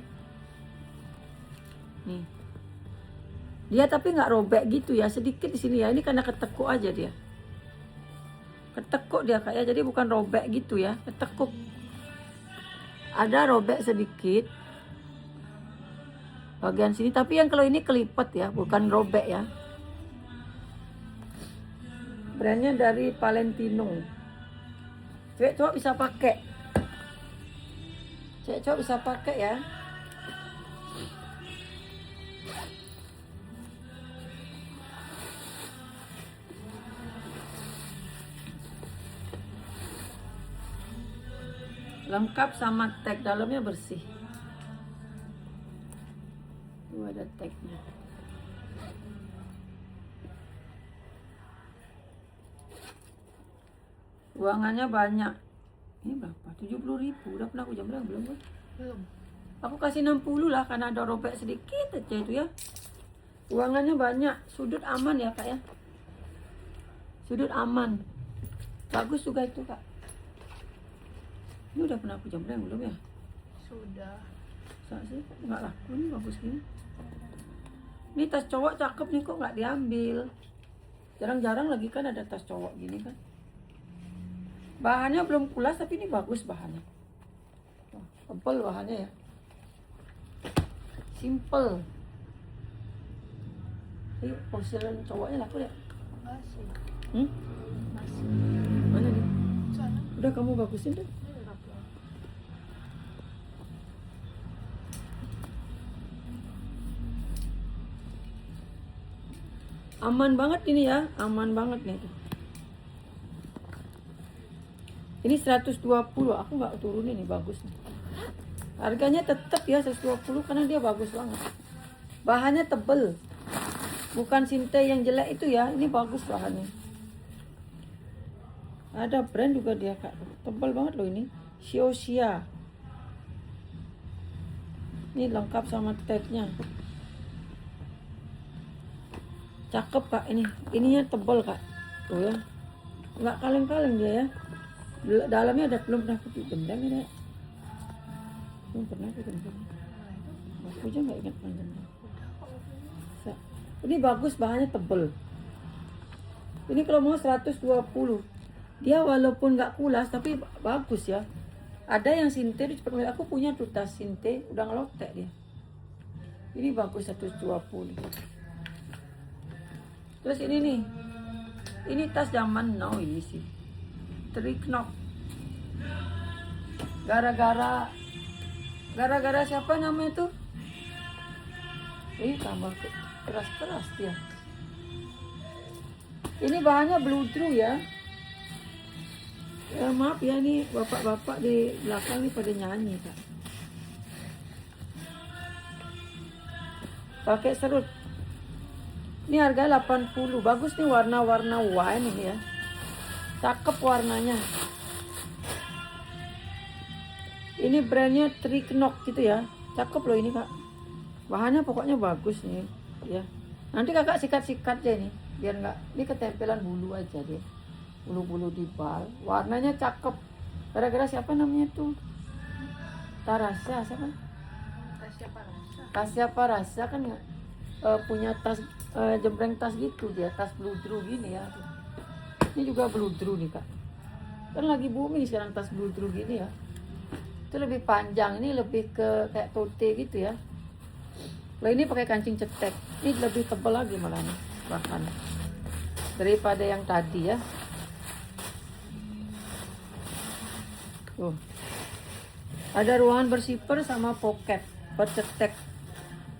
Nih. Dia tapi nggak robek gitu ya, sedikit di sini ya. Ini karena ketekuk aja dia. Ketekuk dia kayak, jadi bukan robek gitu ya, ketekuk. Ada robek sedikit bagian sini, tapi yang kalau ini kelipet ya, bukan robek ya. Brandnya dari Valentino. Cewek cowok bisa pakai. Cewek cowok bisa pakai ya. Lengkap sama tag, dalamnya bersih. Tuh ada tagnya. Uangannya banyak. Ini berapa? 70.000. Udah pernah aku jam berapa? Belum kan? Belum. Aku kasih 60 lah karena ada robek sedikit aja itu ya. Uangannya banyak. Sudut aman ya kak ya. Sudut aman. Bagus juga itu kak. Ini udah pernah aku jam berapa? Belum ya? Sudah. Saat sih nggak laku nih, bagus gini. Ini tas cowok cakep nih, kok nggak diambil. Jarang-jarang lagi kan ada tas cowok gini kan. Bahannya belum pulas tapi ini bagus bahannya. Wah, tebal bahannya ya. Simple. Ini porcelain cowoknya laku ya? Masih. Hmm? Masih. Mana nih? Sana. Udah kamu bagusin deh. Ini udah rapi. Aman banget ini ya, aman banget nih. Ini 120, aku nggak turunin nih, bagus nih. Harganya tetap ya 120 karena dia bagus banget. Bahannya tebel. Bukan sinte yang jelek itu ya, ini bagus bahannya. Ada brand juga dia kak, tebal banget loh ini. Xiaoxia. Ini lengkap sama tagnya. Cakep kak ini. Ininya tebal kak. Tuh ya. Nggak kaleng-kaleng dia ya. Dalamnya ada, belum pernah aku gendang ini ya. Belum pernah aku gendang. Aku aja nggak ingat pernah gendang. Ini bagus, bahannya tebel. Ini kalau mau 120. Dia walaupun nggak kulas tapi bagus ya. Ada yang sinte di cepat, aku punya tuh tas sinte udah ngelotek dia. Ini bagus 120. Terus ini nih. Ini tas zaman now ini sih. Triknok. Gara-gara siapa namanya tuh? Tambah keras-keras dia. Ini bahannya bludru ya. Maaf ya nih bapak-bapak di belakang nih pada nyanyi kak. Pakai serut. Ini harga 80. Bagus nih warna-warna wine ini ya. Cakep warnanya. Ini brandnya Triknok gitu ya. Cakep loh ini kak. Bahannya pokoknya bagus nih ya. Nanti kakak sikat-sikat aja nih. Biar nggak, ini ketempelan bulu aja deh. Bulu-bulu di bal. Warnanya cakep. Gara-gara siapa namanya tuh? Tarasya siapa? Tasya Parasa kan punya tas jembreng tas gitu dia. Tas bludru gini ya. Ini juga bludru nih kak. Kan lagi booming sekarang tas bludru gini ya. Itu lebih panjang, ini lebih ke kayak tote gitu ya. Kalau ini pakai kancing cetek, ini lebih tebal lagi malah nih bahan daripada yang tadi ya. Tuh. Ada ruangan bersifar sama pocket bercetek.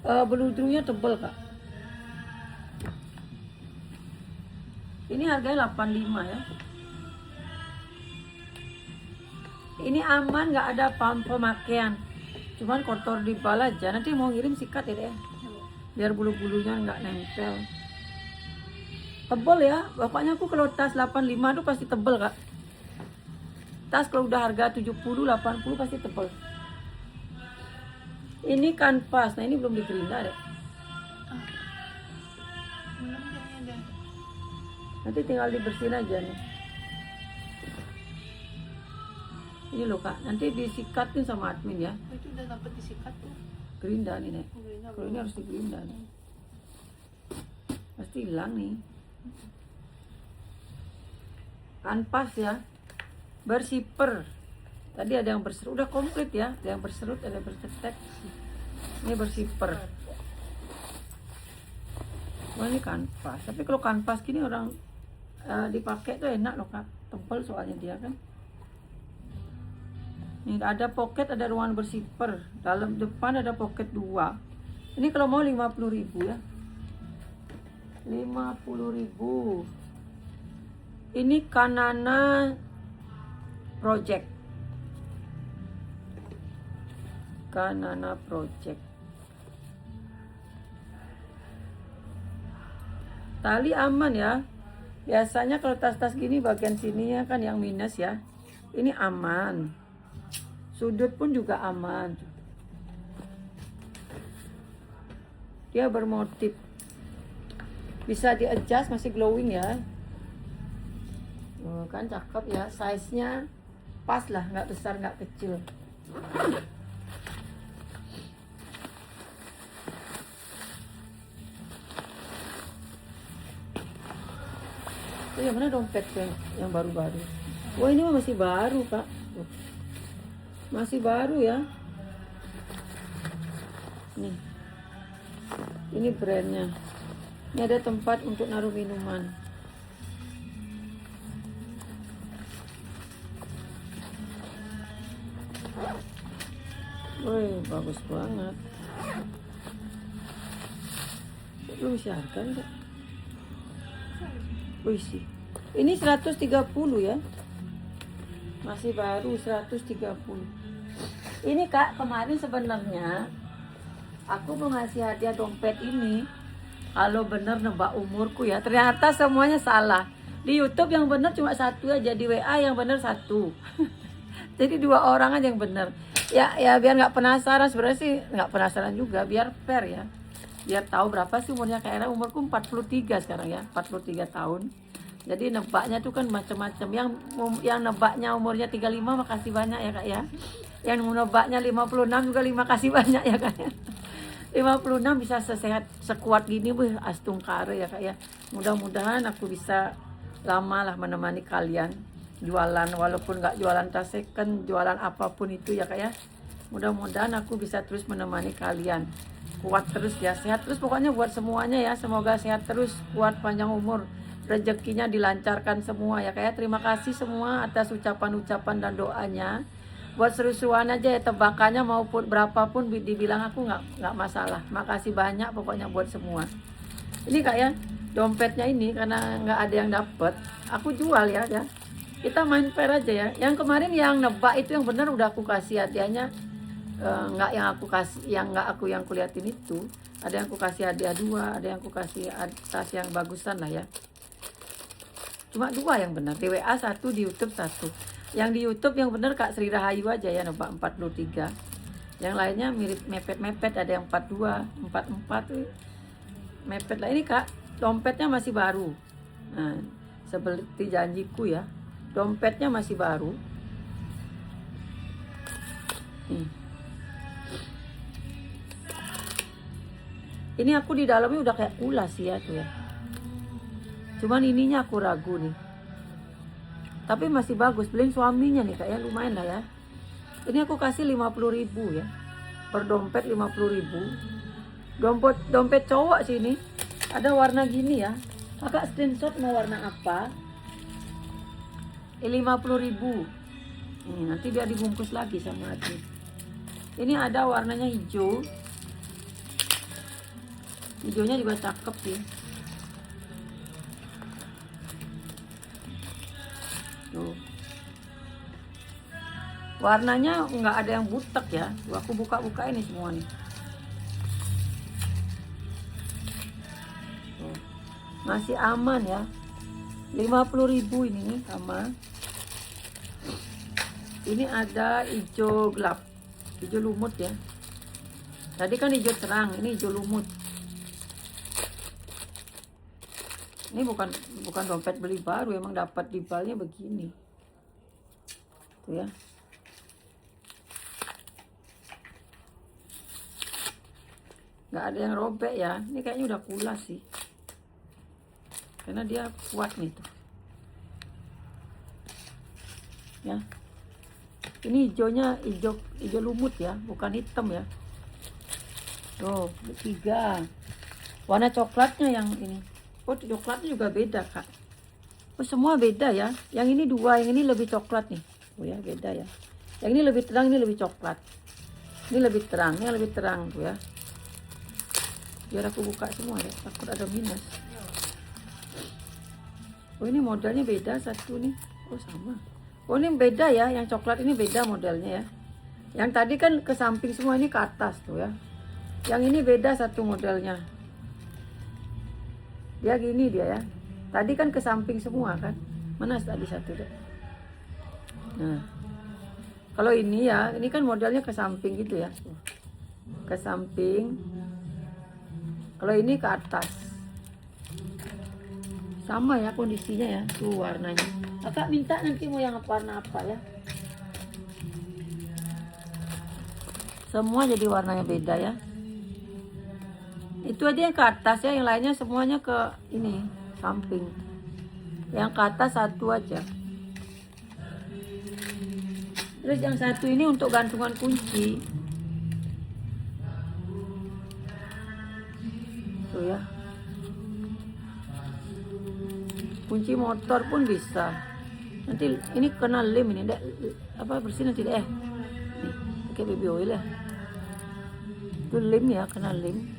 Bludrunya tebal kak. Ini harganya 85 ya. Ini aman, nggak ada pemakaian. Cuman kotor di bal aja. Nanti mau ngirim sikat ya deh. Biar bulu-bulunya nggak nempel. Tebal ya. Bapaknya aku kalau tas 85 tuh pasti tebal kak. tas kalau udah harga 70, 80 pasti tebal. Ini kanvas, nah ini belum digerinda deh. Belum kayaknya deh. Nanti tinggal dibersihin aja nih. Ini loh kak, nanti disikatin sama admin ya. Oh, itu udah dapet disikat tuh. Gerinda nih nek. Oh, gerinda Kalau ini harus digerinda nih. Pasti hilang nih. Kanvas ya. Bersiper. Tadi ada yang berserut, udah komplit ya. Ada yang berserut, ada yang bercetek. Ini bersiper. Wah ini kanvas. Tapi kalau kanvas gini orang dipakai tuh enak loh kak. Tebal soalnya dia kan. Ini ada pocket, ada ruangan bersiper. Dalam depan ada pocket 2. Ini kalau mau 50.000 ya. 50.000. Ini Kanana Project. Kanana Project. Tali aman ya. Biasanya kalau tas-tas gini bagian sininya kan yang minus ya. Ini aman. Sudut pun juga aman. Dia bermotif. Bisa di-adjust, masih glowing ya. Oh, kan cakep ya. Size-nya pas lah, nggak besar, nggak kecil. Oh, yang mana dompet yang baru-baru? Wah, ini mah masih baru, Kak. Tuh. Masih baru ya. Nih. Ini brandnya. Ini ada tempat untuk naruh minuman. Woi, bagus banget. Belum siarkan enggak? Wih sih. Ini 130 ya. Masih baru 130. Ini Kak, kemarin sebenarnya aku mau ngasih hadiah dompet ini. Kalau bener nebak umurku ya, ternyata semuanya salah. Di YouTube yang bener cuma 1 aja, di WA yang bener 1. Jadi 2 orang aja yang bener. Ya biar nggak penasaran, sebenarnya sih nggak penasaran juga, biar fair ya. Biar tahu berapa sih umurnya Kak Era. Umurku 43 sekarang ya, 43 tahun. Jadi nebaknya tuh kan macam-macam. Yang nebaknya umurnya 35 makasih banyak ya Kak ya. Yang nebaknya 56 juga kasih banyak ya Kak ya. 56 bisa sesehat sekuat gini astungkare ya Kak ya. Mudah-mudahan aku bisa lama lah menemani kalian jualan, walaupun nggak jualan tas second, jualan apapun itu ya Kak ya. Mudah-mudahan aku bisa terus menemani kalian. Kuat terus ya, sehat terus pokoknya buat semuanya ya. Semoga sehat terus, kuat, panjang umur, rezekinya dilancarkan semua ya Kak ya. Terima kasih semua atas ucapan-ucapan dan doanya. Buat seru-seruan aja ya, tebakannya maupun berapapun dibilang aku nggak masalah. Makasih banyak pokoknya buat semua. Ini Kak ya, dompetnya ini karena nggak ada yang dapet, aku jual ya. Kita main fair aja ya. Yang kemarin yang nebak itu yang benar udah aku kasih hadiahnya. Nggak yang aku kasih, yang nggak aku yang kuliatin itu. Ada yang aku kasih hadiah 2, ada yang aku kasih tas yang bagusan lah ya. Cuma 2 yang benar, di WA 1, di YouTube 1. Yang di YouTube yang benar Kak Sri Rahayu aja ya, nebak 43. Yang lainnya mirip mepet-mepet, ada yang 42, 44 mepet lah. Ini Kak, dompetnya masih baru. Nah, seperti janjiku ya, dompetnya masih baru. Ini aku di dalamnya udah kayak ulas ya tuh ya. Cuman ininya aku ragu nih. Tapi masih bagus, beliin suaminya nih kayak lumayan lah ya. Ini aku kasih 50.000 ya. Per dompet 50.000. Dompet cowok sih ini. Ada warna gini ya. Kakak screenshot mau warna apa? 50.000. Ini nanti dia dibungkus lagi sama Adi. Ini ada warnanya hijau. Hijaunya juga cakep sih. Tuh. Warnanya nggak ada yang butek ya. Tuh, aku buka-buka ini semua nih. Tuh. Masih aman ya. 50.000 ini nih sama. Ini ada hijau gelap, hijau lumut ya. Tadi kan hijau terang, ini hijau lumut. Ini bukan dompet beli baru, emang dapat di balnya begini. Tuh ya. Nggak ada yang robek ya. Ini kayaknya udah kulas sih. Karena dia kuat nih tuh. Ya. Ini hijaunya hijau lumut ya, bukan hitam ya. Tuh, 3. Warna coklatnya yang ini. Oh, coklatnya juga beda, Kak. Oh, semua beda ya. Yang ini 2, yang ini lebih coklat nih. Oh ya, beda ya. Yang ini lebih terang, ini lebih coklat. Ini lebih terang, ini lebih terang tuh ya. Biar aku buka semua ya, takut ada minus. Oh, ini modelnya beda satu nih. Oh, sama. Oh, ini beda ya, yang coklat ini beda modelnya ya. Yang tadi kan ke samping semua, ini ke atas tuh ya. Yang ini beda satu modelnya. Dia gini dia ya. Tadi kan ke samping semua kan. Mana tadi satu deh. Nah. Kalau ini ya, ini kan modelnya ke samping gitu ya. Ke samping. Kalau ini ke atas. Sama ya kondisinya ya. Tuh warnanya. Kakak minta nanti mau yang warna apa ya. Semua jadi warnanya beda ya. Itu aja yang ke atas ya, yang lainnya semuanya ke ini, samping. Yang ke atas satu aja. Terus yang satu ini untuk gantungan kunci. Tuh ya. Kunci motor pun bisa. Nanti ini kena lem ini, apa bersih nanti deh. Nih, pakai baby oil ya. Itu lem ya, kena lem.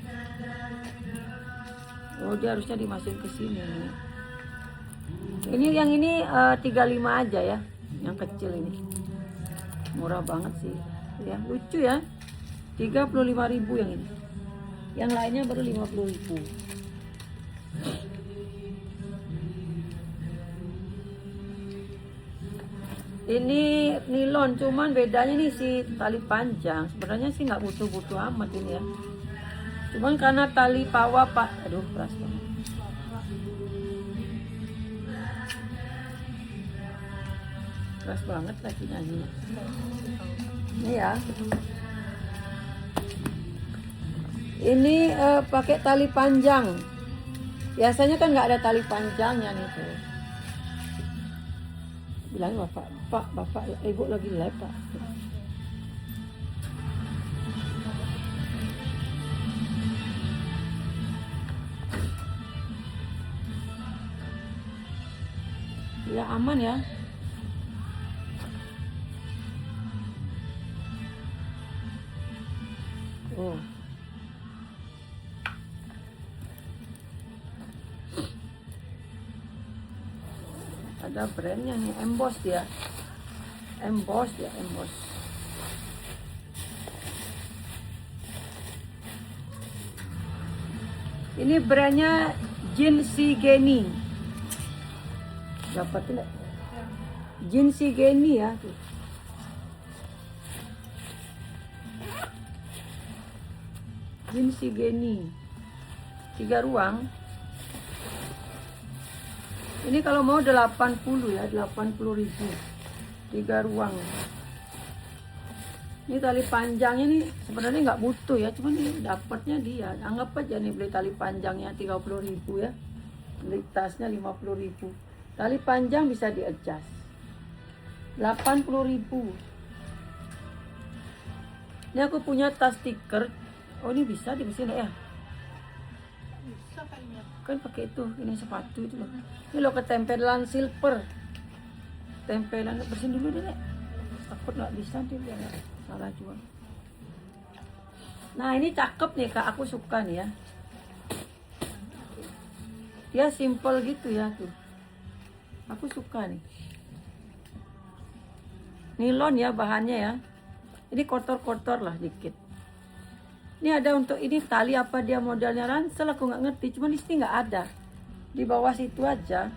Oh, dia harusnya dimasukin ke sini. Ini yang ini 35 aja ya, yang kecil ini. Murah banget sih. Ya, lucu ya. 35.000 yang ini. Yang lainnya baru 50.000. Ini nilon, cuman bedanya nih si tali panjang. Sebenarnya sih nggak butuh-butuh amat ini ya. Cuman karena tali pawa pak, aduh keras banget. Keras banget lagi nyanyi. Ini ya. Ini pakai tali panjang. Biasanya kan nggak ada tali panjangnya nih tuh. Bilang bapak, ibu lagi live pak. Ya aman ya. Oh. Ada brandnya nih, emboss ya. Emboss. Ini brandnya Jinsi Geni. Dapatin enggak? Jinsi Geni ya tuh. Jinsi Geni 3 ruang. Ini kalau mau 80 ya, 80.000 3 ruang. Ini tali panjangnya nih sebenarnya nggak butuh ya, cuman ini dapatnya dia. Anggap aja nih beli tali panjangnya 30.000 ya, beli tasnya 50.000. Tali panjang bisa di-adjust 80.000. Ini aku punya tas stiker. Oh, ini bisa dibersihin ya? Bisa kayaknya. Kan pakai itu, ini sepatu itu loh. Ini loh ketempelan silver. Tempelan, bersihin dulu deh, Nek. Takut nggak bisa dia salah jual. Nah, ini cakep nih Kak, aku suka nih ya. Dia simple gitu ya tuh. Aku suka nih. Nilon ya bahannya ya. Ini kotor-kotor lah dikit. Ini ada untuk ini tali apa dia modelnya ransel aku nggak ngerti. Cuman di sini nggak ada. Di bawah situ aja.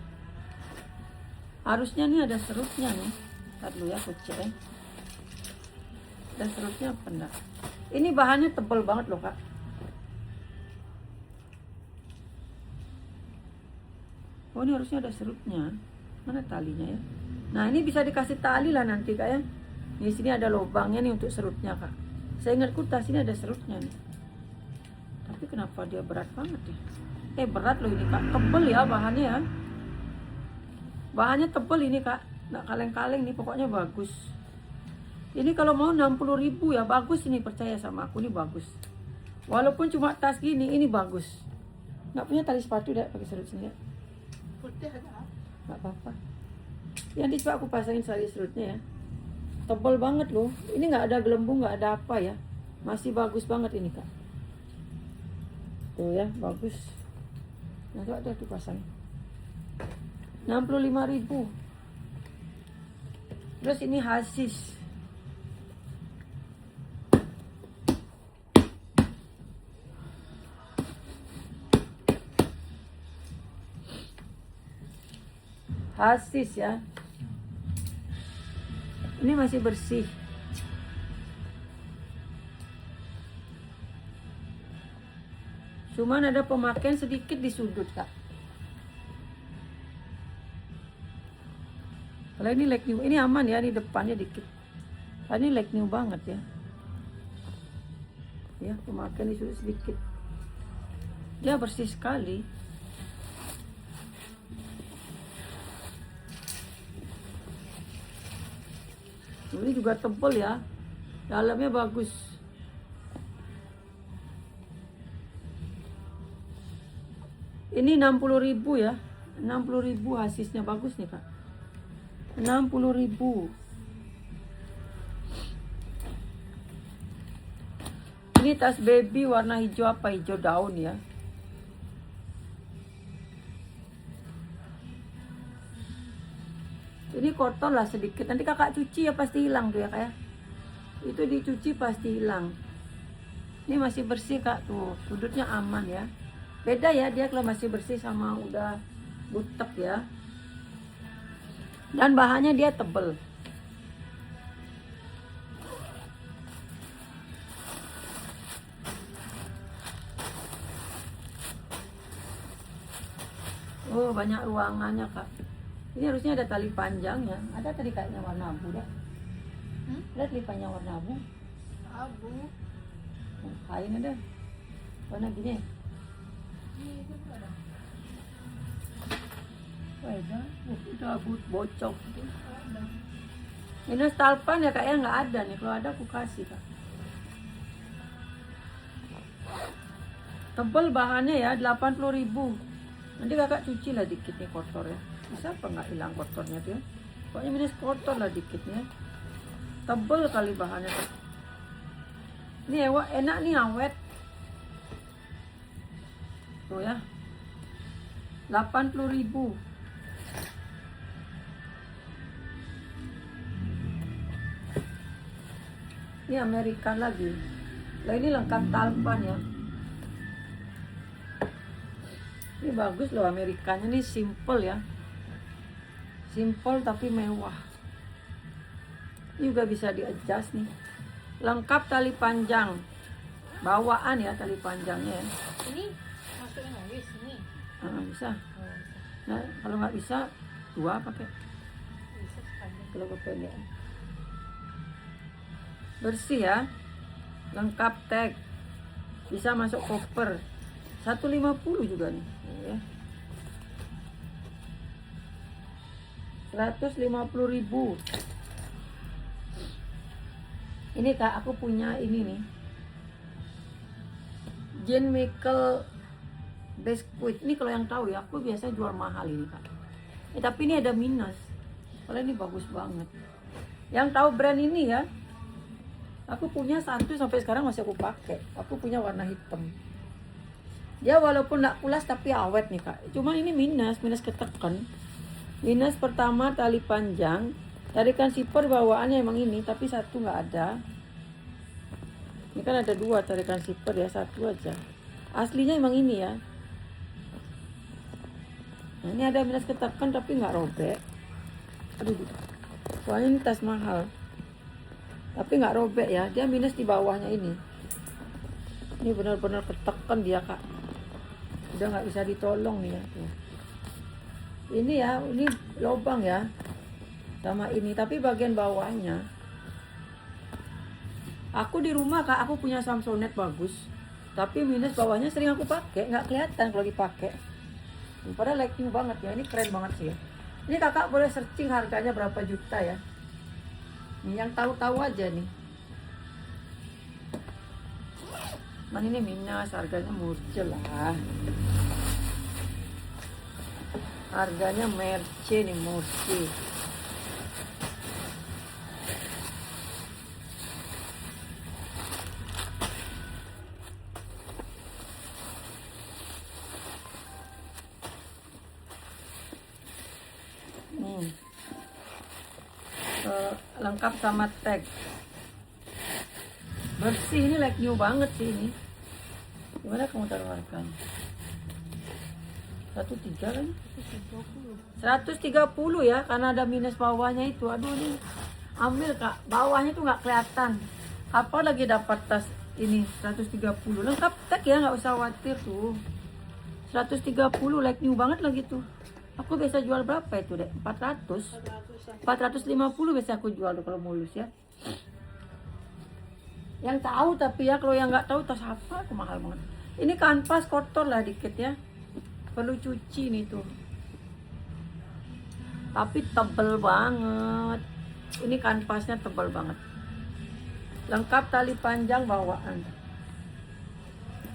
Harusnya nih ada serutnya nih. Ntar dulu ya aku cek. Dan serutnya apa enggak? Ini bahannya tebal banget loh kak. Oh ini harusnya ada serutnya. Mana talinya ya? Nah ini bisa dikasih tali lah nanti kak ya. Di sini ada lubangnya nih untuk serutnya kak. Saya ingatku tas ini ada serutnya nih. Tapi kenapa dia berat banget ya? Berat loh ini kak. Tebel ya bahannya ya. Bahannya tebel ini kak. Nggak kaleng-kaleng nih, pokoknya bagus. Ini kalau mau 60.000 ya, bagus ini, percaya sama aku, ini bagus. Walaupun cuma tas gini, ini bagus. Nggak punya tali sepatu deh, pakai serut sini ya. Putih ada. Nggak apa-apa. Nanti coba aku pasangin tali serutnya ya. Tebal banget loh. Ini nggak ada gelembung, nggak ada apa ya. Masih bagus banget ini kak. Tuh ya, bagus. Nah coba deh tuh pasang. 65.000. Terus ini Hasis. Hasis ya. Ini masih bersih. Cuman ada pemakaian sedikit di sudut kak. Kalau ini like new, ini aman ya, ini depannya dikit. Ini like new banget ya. Ya, pemakaian di sudut sedikit. Dia bersih sekali. Ini juga tebal ya. Dalamnya bagus. Ini 60.000 ya. 60.000 Hasisnya bagus nih kak. 60.000. Ini tas baby warna hijau apa? Hijau daun ya. Ini kotor lah sedikit. Nanti kakak cuci ya pasti hilang tuh ya kak ya. Itu dicuci pasti hilang. Ini masih bersih kak tuh. Sudutnya aman ya. Beda ya dia kalau masih bersih sama udah butek ya. Dan bahannya dia tebel. Oh banyak ruangannya kak. Ini harusnya ada tali panjang ya. Ada tadi kayaknya warna abu deh. Ada tali panjang warna abu. Abu. Kain ada. Warna gini. Ada. Udah abu bocok. Ini stalpan ya kayaknya nggak ada nih. Kalau ada aku kasih kak. Tebel bahannya ya 80.000. Nanti kakak cuci lah dikit nih kotor ya. Bisa apa nggak hilang kotornya tuh ya? Pokoknya minus kotor lah dikitnya. Tebel kali bahannya tuh. Ini enak nih awet. Tuh ya. 80.000. Ini Amerika lagi. Lah ini lengkap talpan ya. Ini bagus loh Amerikanya, ini simple ya. Simple tapi mewah. Ini juga bisa di-adjust nih. Lengkap tali panjang. Bawaan ya tali panjangnya ya. Ini masukin lagi sini. Bisa. Oh, bisa. Nah, kalau nggak bisa, 2 pakai. Bisa sepanjang. Kalau kependekan. Bersih ya. Lengkap tag. Bisa masuk koper. 150 juga nih. Ya. 150.000. Ini kak, aku punya ini nih. Jean Michael biskuit. Ini kalau yang tahu ya, aku biasa jual mahal ini kak. Tapi ini ada minus. Kalau ini bagus banget. Yang tahu brand ini ya. Aku punya satu sampai sekarang masih aku pakai. Aku punya warna hitam. Dia walaupun nggak pulas tapi awet nih kak. Cuman ini minus ketekan. Minus pertama tali panjang. Tarikan zipper bawaannya emang ini, tapi satu nggak ada. Ini kan ada 2 tarikan zipper ya, 1 aja. Aslinya emang ini ya. Nah, ini ada minus ketekan tapi nggak robek. Aduh, soalnya ini tas mahal. Tapi nggak robek ya, dia minus di bawahnya ini. Ini benar-benar ketekan dia kak, udah nggak bisa ditolong nih ya. Tuh. Ini ya, ini lubang ya, sama ini. Tapi bagian bawahnya, aku di rumah kak, aku punya Samsonite bagus. Tapi minus bawahnya sering aku pakai, nggak kelihatan kalau dipakai. Padahal like new banget ya, ini keren banget sih ya. Ini kakak boleh searching harganya berapa juta ya. Nih, yang tahu-tahu aja nih. Man ini minus, harganya murce lah. Harganya merce nih, murce. Lengkap sama tag. Bersih, ini like new banget sih ini. Gimana kamu tawarkan? 130 kan? 130 ya, karena ada minus bawahnya itu. Aduh ini ambil kak, bawahnya tuh nggak kelihatan. Apa lagi dapat tas ini 130 lengkap tag ya, nggak usah khawatir tuh. 130 like new banget lagi tuh. Aku biasa jual berapa itu deh? 400. 450 biasa aku jual tuh kalau mulus ya. Yang tahu tapi ya, kalau yang nggak tahu tas apa aku mahal banget. Ini kanvas kotor lah dikit ya. Perlu cuci nih tuh. Tapi tebel banget. Ini kanvasnya tebal banget. Lengkap tali panjang bawaan.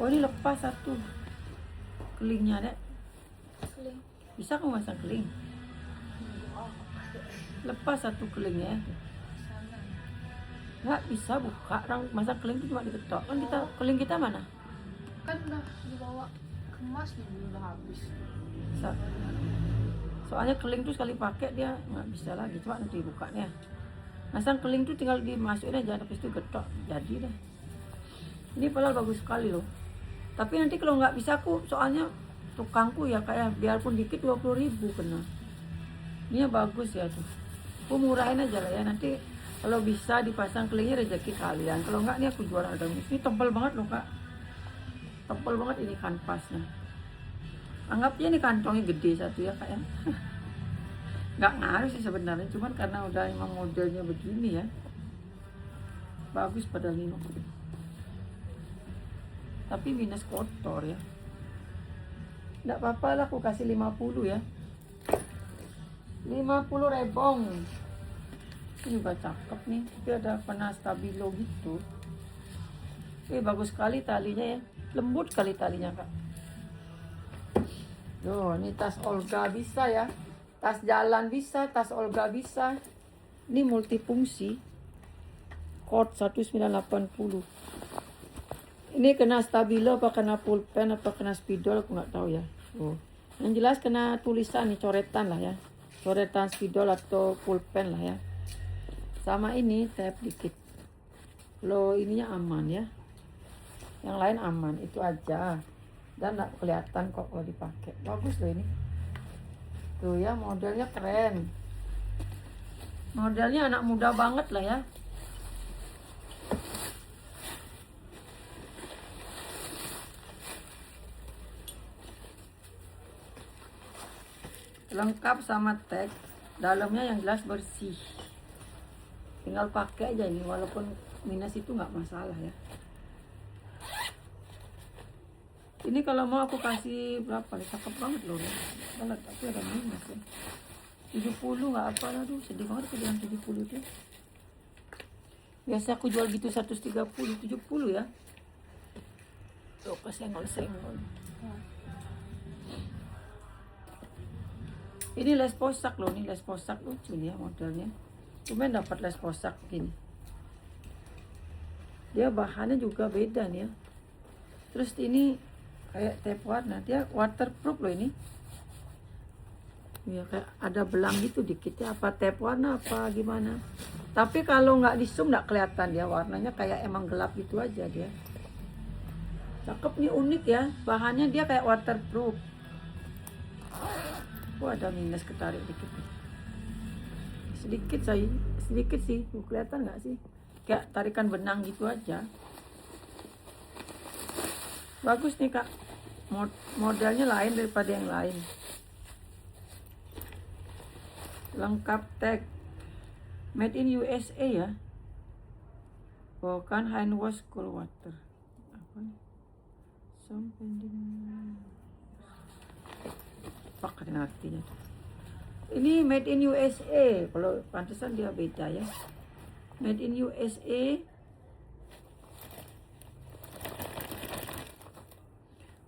Oh ini lepas satu kelingnya deh. Bisa aku masang keling? Lepas satu kelingnya. Nggak bisa buka. Masang keling itu cuma diketok. Kan kita keling kita mana? Kan udah dibawa kemas nih, udah habis. Soalnya keling tuh sekali pakai dia nggak bisa lagi. Coba nanti bukanya. Masang keling tuh tinggal dimasukin aja, habis itu getok jadi dah. Ini padahal bagus sekali loh. Tapi nanti kalau nggak bisa aku, soalnya tukangku ya kayak biarpun dikit 20.000 kena. Ini bagus ya tuh. Aku murahin aja lah ya, nanti kalau bisa dipasang kelingnya rezeki kalian. Kalau nggak nih aku jual harga miris. Ini tebal banget loh kak. Tebal banget ini kanvasnya. Anggapnya ini kantongnya gede satu ya kak ya. Nggak ngaruh sih sebenarnya, cuman karena udah emang modelnya begini ya. Bagus pada Lino. Tapi minus kotor ya. Nggak apa-apa lah, aku kasih 50 ya. 50 rebong. Ini juga cakep nih. Tapi ada pernah stabilo gitu. Bagus sekali talinya ya. Lembut kali talinya kak. Tuh, ini tas Olga bisa ya. Tas jalan bisa, tas Olga bisa. Ini multifungsi. Code 1980. Ini kena stabilo apa kena pulpen apa kena spidol aku nggak tahu ya. Oh. Yang jelas kena tulisan nih, coretan lah ya. Coretan spidol atau pulpen lah ya. Sama ini tap dikit. Lo ininya aman ya. Yang lain aman, itu aja. Dan nggak kelihatan kok kalau dipakai. Bagus loh ini. Tuh ya, modelnya keren. Modelnya anak muda banget lah ya. Lengkap sama tag. Dalamnya yang jelas bersih. Tinggal pakai aja ini, walaupun minus itu nggak masalah ya. Ini kalau mau aku kasih berapa nih? Cakep banget loh. Banget, tapi ada minus ya. 70 nggak apa lah, aduh sedih banget aku bilang 70 tuh. Biasa aku jual gitu 130, 70 ya. Tuh kesenggol-senggol. Ini les posak loh, ini les posak lucu nih ya modelnya. Cuma dapat les posak gini. Dia bahannya juga beda nih ya. Terus ini kayak tape warna, dia waterproof loh ini. Ya kayak ada belang gitu dikit ya, apa tape warna apa gimana. Tapi kalau nggak di zoom nggak kelihatan dia warnanya, kayak emang gelap gitu aja dia. Cakep nih, unik ya, bahannya dia kayak waterproof. Ada minus ketarik dikit. Sedikit sih, kelihatan nggak sih? kayak tarikan benang gitu aja. Bagus nih kak, modelnya lain daripada yang lain. Lengkap tag, made in USA ya. Bukan hand wash cool water. Apa nih? Some pending. Apa kan artinya? Ini made in USA. Kalau pantesan dia beda ya. Made in USA.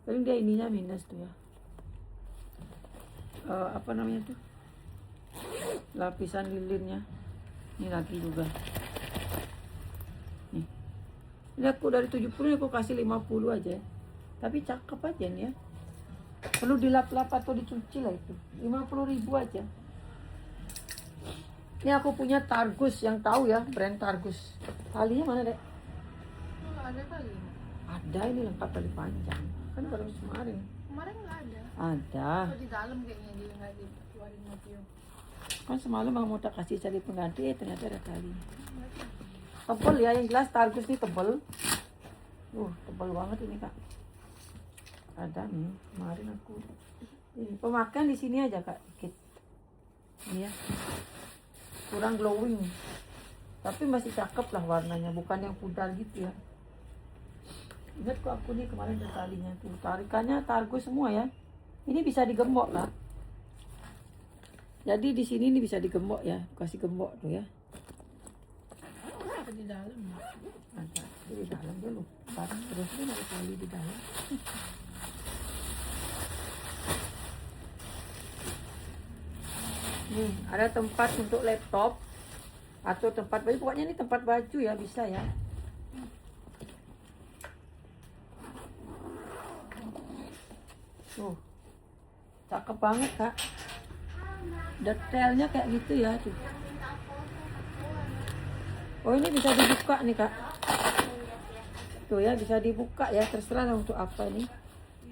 Paling dia ininya minus tuh ya. Apa namanya tuh? Lapisan lilinnya. Ini lagi juga. Nih. Ini aku dari 70 aku kasih 50 aja. Tapi cakep aja nih ya. Perlu dilap-lap atau dicuci lah itu. 50.000 aja. Ini aku punya Targus, yang tahu ya brand Targus. Talinya mana dek? Nggak ada kali. Ada, ini lengkap tali panjang. Kan baru kemarin. Kemarin nggak ada. Ada. Oh, di dalam kayaknya dia nggak dikeluarin Matio. Kan semalam mau tak kasih cari pengganti, ternyata ada tali. Tebel ya, yang jelas Targus ini tebel. Tebel banget ini kak. Ada nih, kemarin aku. Ini pemakaian di sini aja kak, dikit. Ini ya. Kurang glowing. Tapi masih cakep lah warnanya, bukan yang pudar gitu ya. Ingat kok aku nih kemarin ada talinya tuh. Tarikannya Targus semua ya. Ini bisa digembok kak. Jadi di sini ini bisa digembok ya, kasih gembok tuh ya. Ada di dalam. Ada di dalam dulu. Terus ini ada tali di dalam. Nih, ada tempat untuk laptop atau tempat baju. Pokoknya ini tempat baju ya, bisa ya. Tuh, cakep banget kak. Detailnya kayak gitu ya tuh. Oh ini bisa dibuka nih kak. Tuh ya bisa dibuka ya, terserah lah untuk apa nih.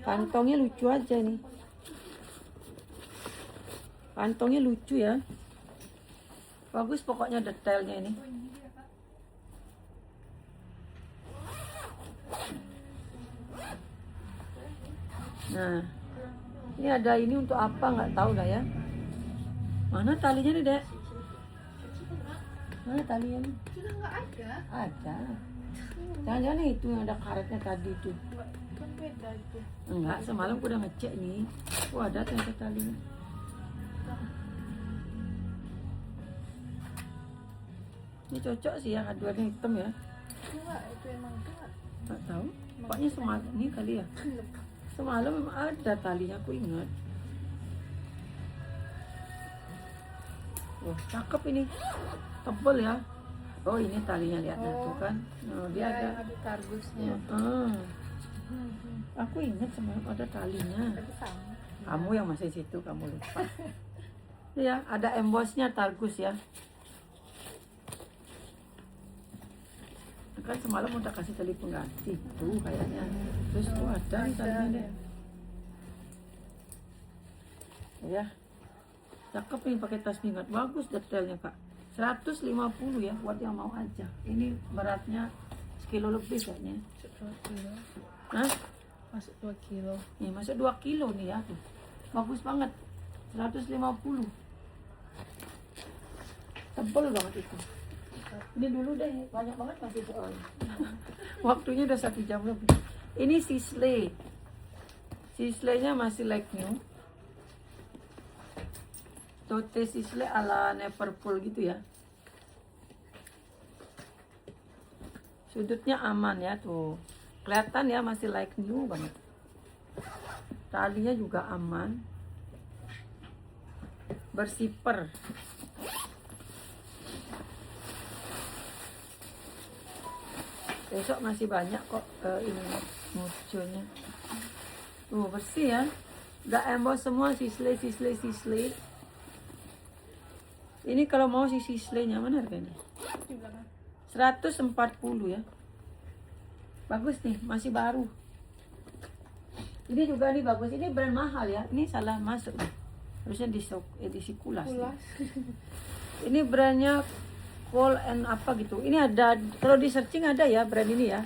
Kantongnya lucu aja nih. Kantongnya lucu ya. Bagus pokoknya detailnya ini. Nah, ini ada ini untuk apa nggak tahu dah ya. Mana talinya nih dek? Mana talinya nih? Sudah nggak ada. Ada. Jangan-jangan itu yang ada karetnya tadi tuh. Kan beda itu. Enggak, semalam aku udah ngecek nih. Oh ada ternyata talinya. Ini cocok sih ya, aduannya hitam ya. Enggak, itu emang enggak. Tak tahu. Pokoknya semalam ini kali ya. Semalam memang ada talinya, aku ingat. Oh, cakep ini. Tebel ya. Oh, ini talinya lihat tuh kan. Oh, dia ada. Ada Targusnya. Aku ingat semalam ada talinya. Tapi sama. Kamu yang masih situ, kamu lupa. Ya, ada embossnya Targus ya. Kan semalam udah kasih tali pengganti tuh kayaknya. Terus tuh ada nih talinya deh. Ya. Cakep nih pakai tas minggat. Bagus detailnya kak. 150 ya buat yang mau aja. Ini beratnya sekilo lebih kayaknya. Masuk 2 kilo. Hah? Masuk 2 kilo. Nih masuk 2 kilo nih ya. Tuh. Bagus banget. 150. Tebel banget itu. Ini dulu deh, banyak banget masih soal. Waktunya udah 1 jam lebih. Ini Sisley. Sisley-nya masih like new. Tote Sisley ala Neverfull gitu ya. Sudutnya aman ya tuh. Kelihatan ya masih like new banget. Talinya juga aman. Bersiper. Besok masih banyak kok ini munculnya. Tuh bersih ya. Udah emboss semua Sisley. Ini kalau mau si Sisley-nya mana harganya? Di belakang. 140 ya. Bagus nih, masih baru. Ini juga nih bagus. Ini brand mahal ya. Ini salah masuk nih. Harusnya edisi Kulas. Kulas. Ini brandnya Wall and apa gitu. Ini ada, kalau di searching ada ya brand ini ya.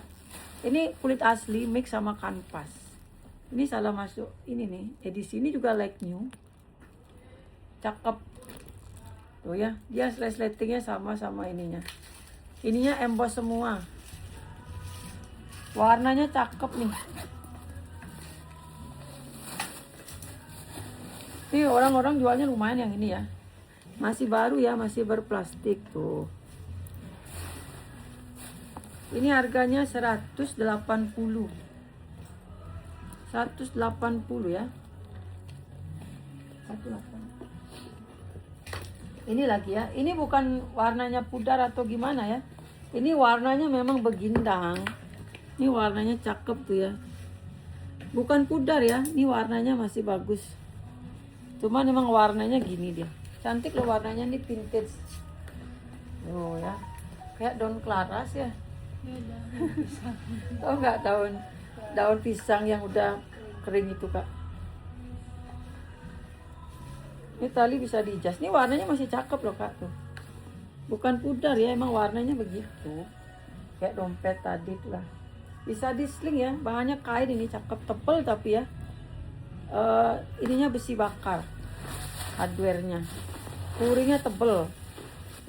Ini kulit asli mix sama kanvas. Ini salah masuk ini nih. Edisi ini juga like new. Cakep. Tuh ya, dia resletingnya sama ininya. Ininya emboss semua. Warnanya cakep nih. Ini orang-orang jualnya lumayan yang ini ya. Masih baru ya, masih berplastik tuh. Ini harganya 180. 180 ya. 180. Ini lagi ya. Ini bukan warnanya pudar atau gimana ya. Ini warnanya memang begindang. Ini warnanya cakep tuh ya. Bukan pudar ya. Ini warnanya masih bagus. Cuman memang warnanya gini dia. Cantik loh warnanya, nih vintage. Oh ya. Kayak daun klaras ya. Beda. Tahu nggak daun pisang yang udah kering itu kak? Ini tali bisa dijas. Ini warnanya masih cakep loh kak tuh. Bukan pudar ya, emang warnanya begitu. Kayak dompet tadi tuh lah. Bisa di sling ya, bahannya kain ini cakep, tebel tapi ya. Ininya besi bakar. Hardware-nya. Puringnya tebel.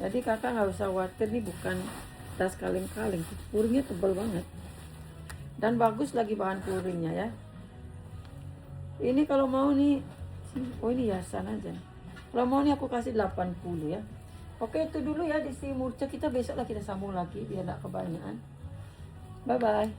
Jadi kakak nggak usah khawatir, nih bukan tas kaleng-kaleng. Puringnya tebel banget. Dan bagus lagi bahan puringnya ya. Ini kalau mau nih, oh ini hiasan aja. Kalau mau nih aku kasih 80 ya. Oke itu dulu ya di si Murce, kita besok lah kita sambung lagi biar nggak kebanyakan. Bye bye.